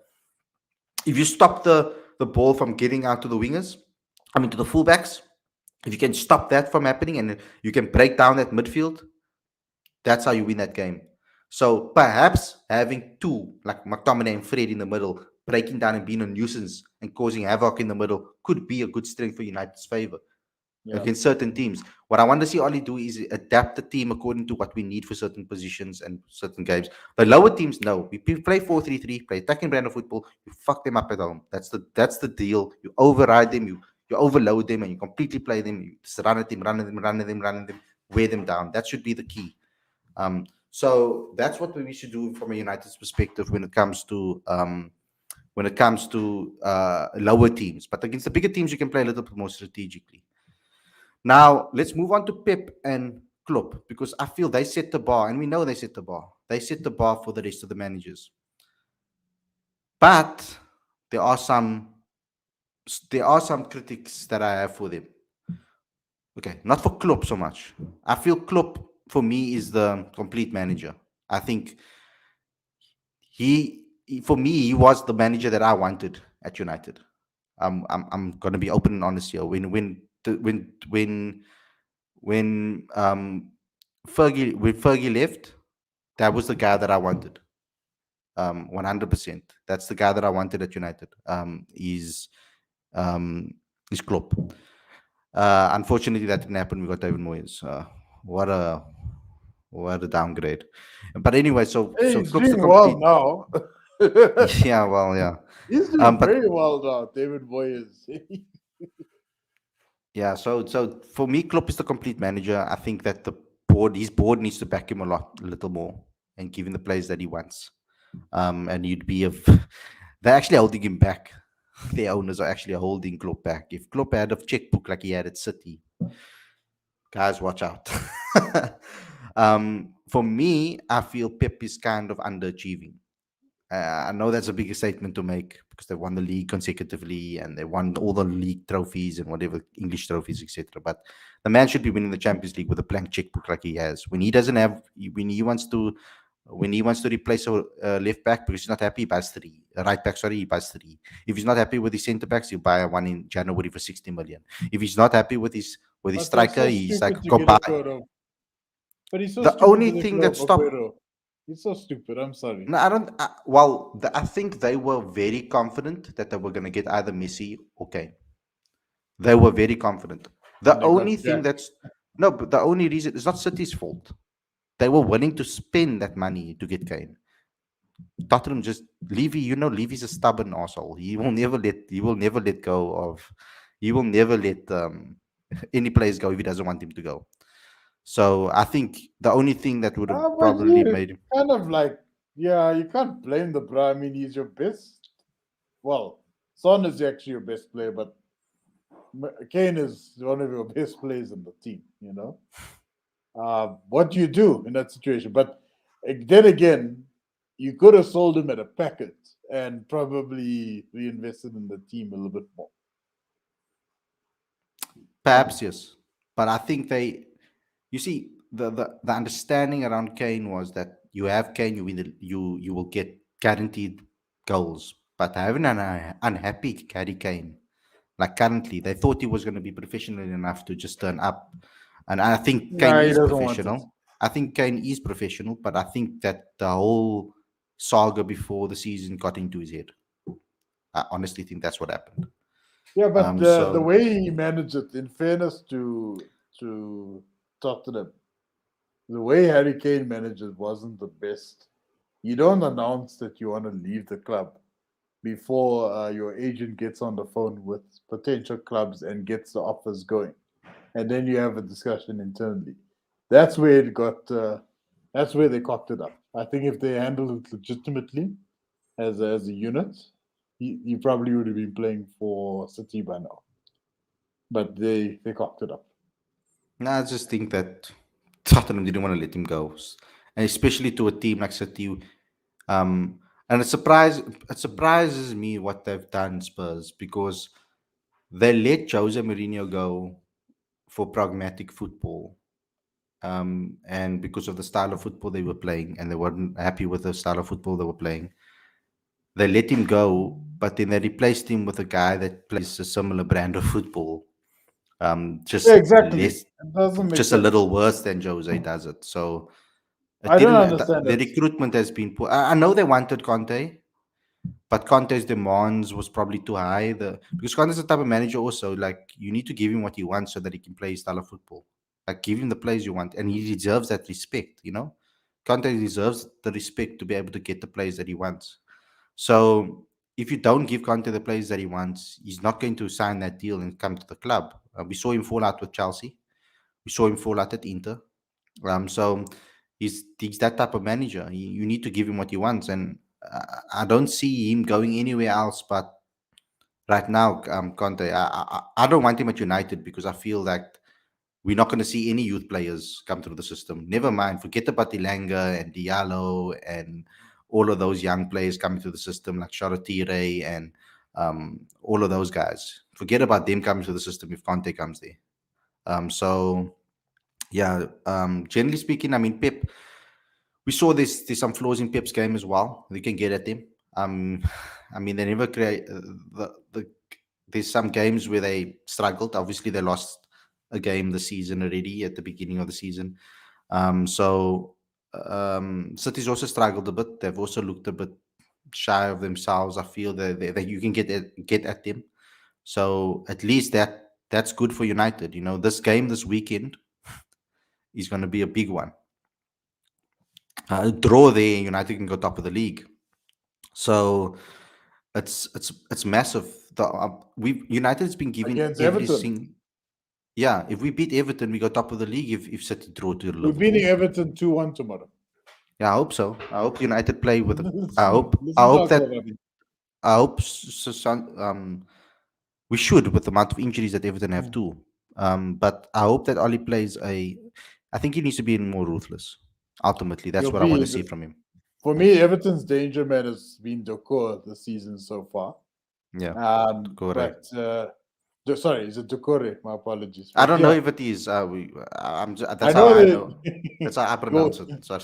If you stop the ball from getting out to the wingers, I mean to the fullbacks, if you can stop that from happening and you can break down that midfield, that's how you win that game. So perhaps having two like McTominay and Fred in the middle, breaking down and being a nuisance and causing havoc in the middle could be a good strength for United's favor Yeah. against certain teams. What I want to see Oli do is adapt the team according to what we need for certain positions and certain games. The lower teams, no. We play 4-3-3, play attacking brand of football. You fuck them up at home. That's the deal. You override them. You overload them and you completely play them. You just run at them, run at them, run at them, run at them, wear them down. That should be the key. So that's what we should do from a United's perspective when it comes to lower teams. But against the bigger teams, you can play a little bit more strategically. Now let's move on to Pep and Klopp, because I feel they set the bar, and we know they set the bar. They set the bar for the rest of the managers. But there are some critics that I have for them. Okay, not for Klopp so much. I feel Klopp for me is the complete manager. I think for me, he was the manager that I wanted at United. I'm gonna be open and honest here. When Fergie left, that was the guy that I wanted. 100%. That's the guy that I wanted at United. Is Klopp. Unfortunately, that didn't happen. We got David Moyes. What a downgrade. But anyway, Hey, so he's Klopp's the doing well complete. now. Yeah, well, yeah. He's doing But very well now, David Moyes. yeah, so for me, Klopp is the complete manager. I think that his board needs to back him a little more, and give him the players that he wants. And you'd be they're actually holding him back. The owners are actually holding Klopp back. If Klopp had a checkbook like he had at City, guys, watch out. For me, I feel Pep is kind of underachieving. I know that's a big statement to make because they won the league consecutively and they won all the league trophies and whatever English trophies, etc. But the man should be winning the Champions League with a blank checkbook like he has. When he doesn't have, when he wants to replace a left back because he's not happy, he buys three. A right back, sorry, he buys three. If he's not happy with his centre backs, he'll buy one in January for 60 million. If he's not happy with his But they're striker, so he's like, stupid to go get buy. rid of. But he's so The stupid only to get thing rid of that stopped Aguero. He's so stupid. I'm sorry. No, I don't. Well, I think they were very confident that they were going to get either Messi or Kane. They were very confident. The And they got only thing Jack. that's no, but the only reason it's not City's fault. They were willing to spend that money to get Kane. Tottenham just Levy, Levy's a stubborn asshole. He will never let go of he will never let any players go if he doesn't want him to go. So I think the only thing that would have But probably you made him kind of like, yeah, you can't blame the bro. I mean, he's your best. Well, Son is actually your best player, but Kane is one of your best players in the team. What do you do in that situation? But then again, you could have sold him at a packet and probably reinvested in the team a little bit more. perhaps yes. But I think you see the understanding around Kane was that you have Kane, you will get guaranteed goals. But having an unhappy Harry Kane, like currently, they thought he was going to be professional enough to just turn up, and I think Kane Nah, he is doesn't want it. professional. I think Kane is professional, but I think that the whole saga before the season got into his head. I honestly think that's what happened. Yeah, but the So way he managed it, in fairness to Tottenham, the way Harry Kane managed it wasn't the best. You don't announce that you want to leave the club before your agent gets on the phone with potential clubs and gets the offers going, and then you have a discussion internally. That's where it got. That's where they cocked it up. I think if they handled it legitimately as a unit, he probably would have been playing for City by now. But they cocked it up. I just think that Tottenham didn't want to let him go, and especially to a team like City. And it surprises me what they've done, Spurs, because they let Jose Mourinho go for pragmatic football, and because of the style of football they were playing, and they weren't happy with the style of football they were playing. They let him go, but then they replaced him with a guy that plays a similar brand of football, Yeah, just exactly. less, It doesn't make just a sense. little worse than Jose does it. So it I don't didn't. understand The it. recruitment has been poor. I know they wanted Conte, but Conte's demands was probably too high. Because Conte's the type of manager also, like, you need to give him what he wants so that he can play his style of football. Like, give him the players you want, and he deserves that respect. Conte deserves the respect to be able to get the players that he wants. So if you don't give Conte the players that he wants, he's not going to sign that deal and come to the club. We saw him fall out with Chelsea. We saw him fall out at Inter. So he's that type of manager. You need to give him what he wants, and I don't see him going anywhere else. But right now, Conte, I don't want him at United because I feel like we're not going to see any youth players come through the system. Never mind, forget about Ilanga and Diallo and all of those young players coming through the system like Sharatire and all of those guys. Forget about them coming through the system if Conte comes there. So yeah, generally speaking, I mean, Pep, we saw there's some flaws in Pep's game as well. We can get at them. Um, I mean, they never create the. There's some games where they struggled. Obviously, they lost a game this season already at the beginning of the season. So City's also struggled a bit. They've also looked a bit shy of themselves. I feel that you can get at them. So at least that's good for United. This game this weekend is going to be a big one. Draw there, United can go top of the league. So it's massive. We United's been given Against every Everton. single. Yeah, if we beat Everton, we go top of the league. If City draw to We're beating Liverpool, Everton 2-1 tomorrow. yeah, I hope so. I hope United play with. I Listen, hope. I listen to hope us, that. Ravi. I hope. We should with the amount of injuries that Everton have Mm. too. But I hope that Oli plays a. I think he needs to be more ruthless. Ultimately, that's You'll what I want to be see from him. for me. Everton's danger man has been Dokor this season so far. Yeah, But correct. sorry, is it Dokore? My apologies. I But don't know yeah, if it is. I That's how know I that know. That's how I your pronounce it. Sorry.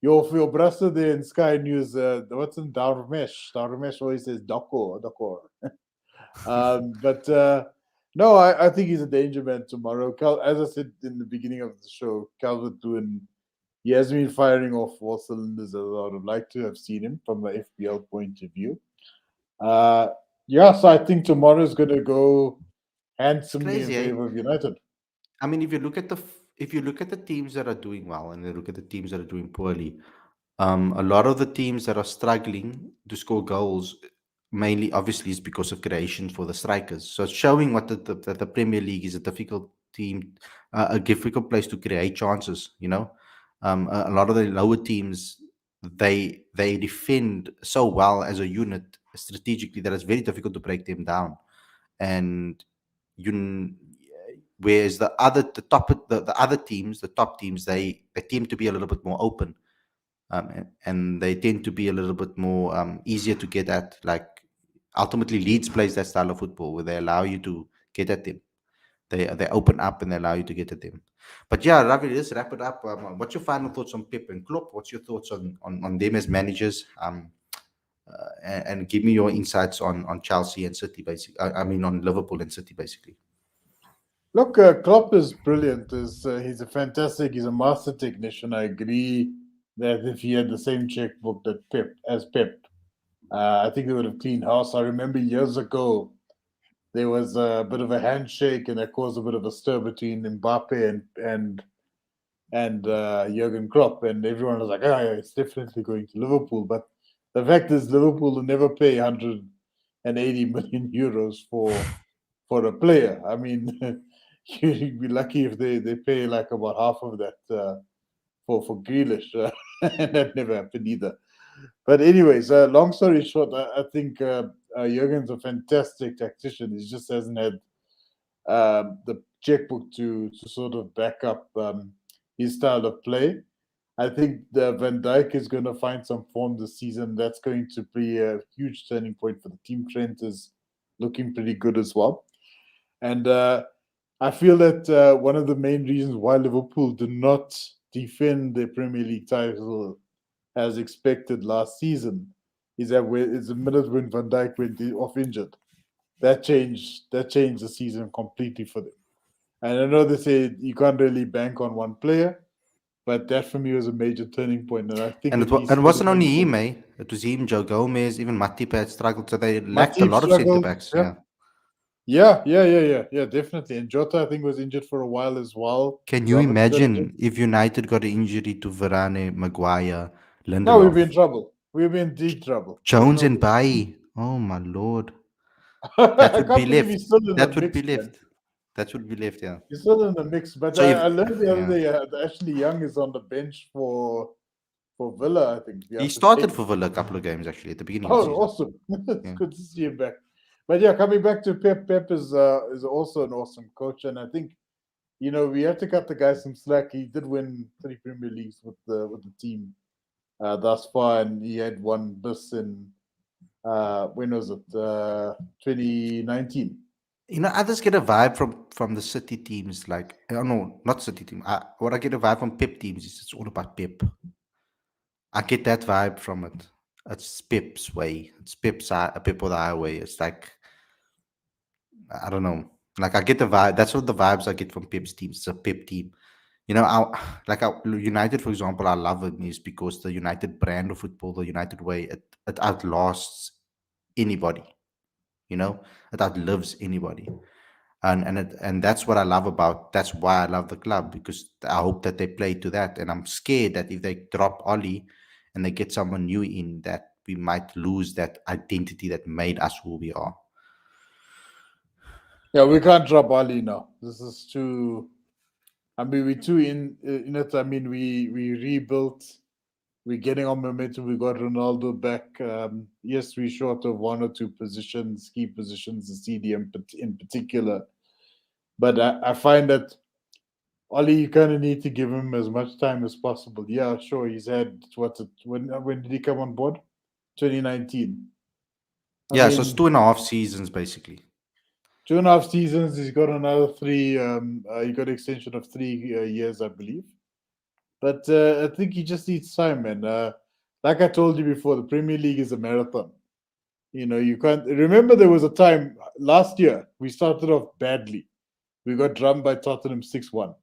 your brother there in Sky News. What's in Darmesh? Darmesh always says Dokor. But no, I think he's a danger man tomorrow. As I said in the beginning of the show, Calvert Lewin, he has been firing off all cylinders as I would have liked to have seen him from the FPL point of view. Uh, yeah, so I think tomorrow is going to go It's handsomely in crazy, eh? favor of United. I mean, if you look at the teams that are doing well and then look at the teams that are doing poorly, A lot of the teams that are struggling to score goals, mainly obviously, is because of creation for the strikers. So it's showing what that the Premier League is a difficult team, a difficult place to create chances. A lot of the lower teams, they defend so well as a unit strategically that it's very difficult to break them down. And you, whereas the other teams, the top teams, they tend to be a little bit more open, and they tend to be a little bit more easier to get at. Like ultimately, Leeds plays that style of football where they allow you to get at them. They open up and they allow you to get at them. But yeah, Ravi, let's wrap it up. What's your final thoughts on Pep and Klopp? What's your thoughts on them as managers? And give me your insights on Chelsea and City, basically. I mean, on Liverpool and City, basically. Look, Klopp is brilliant. He's a fantastic. He's a master technician. I agree that if he had the same checkbook that Pep, I think they would have cleaned house. I remember years ago there was a bit of a handshake, and that caused a bit of a stir between Mbappe and Jurgen Klopp, and everyone was like, "Oh, yeah, it's definitely going to Liverpool." But the fact is, Liverpool will never pay 180 million euros for a player. I mean, you'd be lucky if they pay like about half of that for Grealish, and that never happened either. But anyways, long story short, I think Jurgen's a fantastic tactician. He just hasn't had the checkbook to sort of back up his style of play. I think the Van Dijk is going to find some form this season. That's going to be a huge turning point for the team. Trent is looking pretty good as well. And I feel that one of the main reasons why Liverpool did not defend their Premier League title as expected last season is the minute when Van Dijk went off injured. That changed the season completely for them. And I know they say you can't really bank on one player, but that for me was a major turning point. And I think And if it, wa- he and it stays wasn't on only the him, bench, eh? It was him, Joe Gomez, even Matip had struggled. So they lacked a Matip lot of centre struggled. backs. Yeah. Yeah. Yeah, definitely. And Jota, I think, was injured for a while as well. Can you Roberts got injured. imagine if United got an injury to Varane, Maguire, No, we'd be in Lindelof, trouble. We'd be in deep trouble. There's Jones, no and way. Bailly? Oh my lord, that I would be can't believe left. he's still in the That would mix, be man. left. That would be left. Yeah. He's still in the mix. But So if I learned the other yeah, day that Ashley Young is on the bench for Villa, I think. he Yeah, for started Spain. for Villa a couple of games actually at the beginning of the Oh, season. awesome! It's Yeah. good to see him back. But yeah, coming back to Pep, Pep is also an awesome coach, and I think we have to cut the guy some slack. He did win 3 Premier Leagues with the team thus far, and he had one this in when was it? 2019. Others get a vibe from the City teams. Like, I don't know, not City team. What I get a vibe from Pep teams is it's all about Pep. I get that vibe from it. It's Pep's way. It's Pep or the highway. It's like I don't know. Like I get the vibe. That's what the vibes I get from Pep's teams. It's a Pep team. United, for example, I love it is because the United brand of football, the United way, it outlasts anybody. It outlives anybody, and that's what I love about. That's why I love the club because I hope that they play to that, and I'm scared that if they drop Ollie and they get someone new in, that we might lose that identity that made us who we are. Yeah, we can't drop Ali now. This is too. I mean, we too in it. I mean, we rebuilt. We're getting on momentum. We got Ronaldo back. Yes, we're short of one or two positions, key positions, the CDM in particular. But I find that Ollie, you kind of need to give him as much time as possible. Yeah, sure. He's had what's it? When did he come on board? 2019. I Yeah, so it's mean, 2.5 seasons basically. 2.5 seasons. He's got another three. He got extension of 3 years, I believe. But I think he just needs time, man. Like I told you before, the Premier League is a marathon. You can't remember there was a time last year we started off badly. We got drummed by Tottenham 6-1.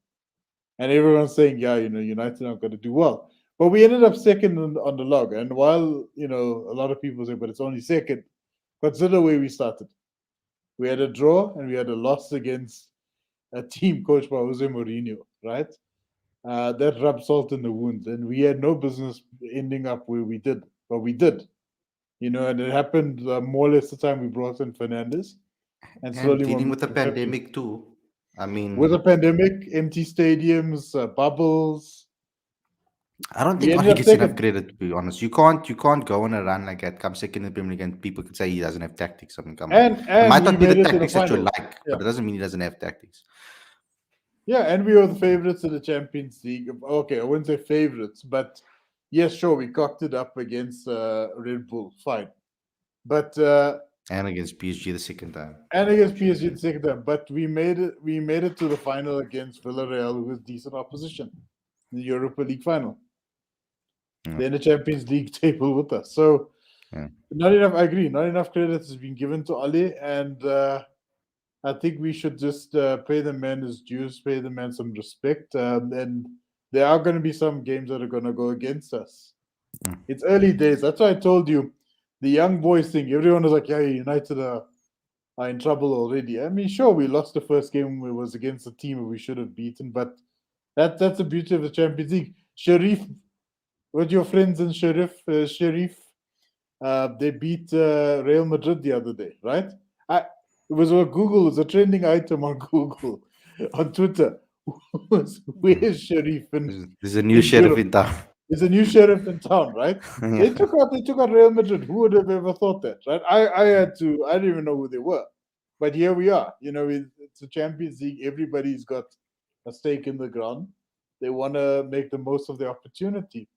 And everyone's saying, yeah, United aren't going to do well. But we ended up second on the log. And while, a lot of people say, but it's only second, consider the way we started. We had a draw and we had a loss against a team coached by Jose Mourinho, right? That rubbed salt in the wounds. And we had no business ending up where we did. But we did, and it happened more or less the time we brought in Fernandez, and And slowly dealing with the momentum kept it. pandemic too. I With a mean, pandemic, empty stadiums, bubbles, I don't we think ended Oli up gets enough second. credit, to be honest. You can't go on a run like that, come second in the Premier League, and people could say he doesn't have tactics. I mean, come on. It And might we not be the made it to the tactics that you final. like, Yeah. but it doesn't mean he doesn't have tactics. Yeah, and we were the favorites in the Champions League. Okay, I wouldn't say favorites, but yes, sure, we cocked it up against Red Bull, fine. But And against PSG the second time. and against PSG the second time. But we made it to the final against Villarreal, who was decent opposition in the Europa League final. Yeah, They're in the Champions League table with us. So yeah. not enough. I agree. Not enough credit has been given to Ali, and I think we should just pay the man his dues, pay the man some respect. And there are going to be some games that are going to go against us. Mm. It's early days. That's why I told you the young boys thing. Everyone was like, "Yeah, United are in trouble already." I mean, sure, we lost the first game. It was against a team we should have beaten, but that's the beauty of the Champions League. Sharif, with your friends in Sharif, they beat Real Madrid the other day, right? I, it was on Google. It was a trending item on Google, on Twitter. Where's Sharif There's a new in sheriff Europe? in town. There's a new sheriff in town, right? They Yeah. took out Real Madrid. Who would have ever thought that, right? I didn't even know who they were, but here we are. It's a Champions League. Everybody's got a stake in the ground. They want to make the most of the opportunity.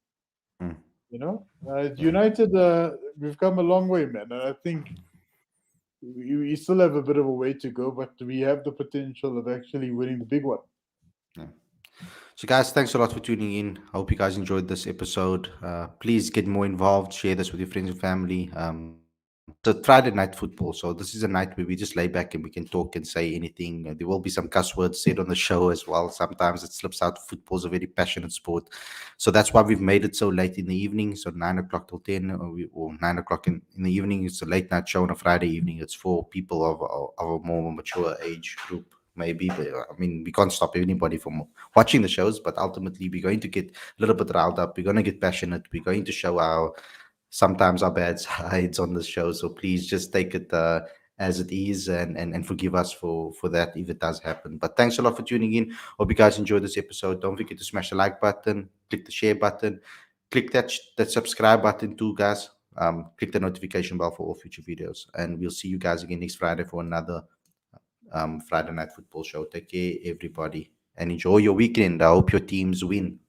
Mm. Yeah. United, we've come a long way, man. And I think we still have a bit of a way to go, but we have the potential of actually winning the big one. Yeah. So, guys, thanks a lot for tuning in. I hope you guys enjoyed this episode. Please get more involved, share this with your friends and family. It's a Friday night football, so this is a night where we just lay back and we can talk and say anything. There will be some cuss words said on the show as well. Sometimes it slips out. Football's a very passionate sport. So that's why we've made it so late in the evening. So 9 o'clock till 10, or 9 o'clock in the evening. It's a late night show on a Friday evening. It's for people of a more mature age group, maybe. But, I mean, we can't stop anybody from watching the shows, but ultimately we're going to get a little bit riled up. We're going to get passionate. We're going to show our sometimes our bad sides on the show. So please just take it as it is, and forgive us for that if it does happen. But thanks a lot for tuning in. Hope you guys enjoyed this episode. Don't forget to smash the like button, click the share button, click that subscribe button too, guys. Click the notification bell for all future videos, and we'll see you guys again next Friday for another Friday night football show. Take care, everybody, and enjoy your weekend. I hope your teams win.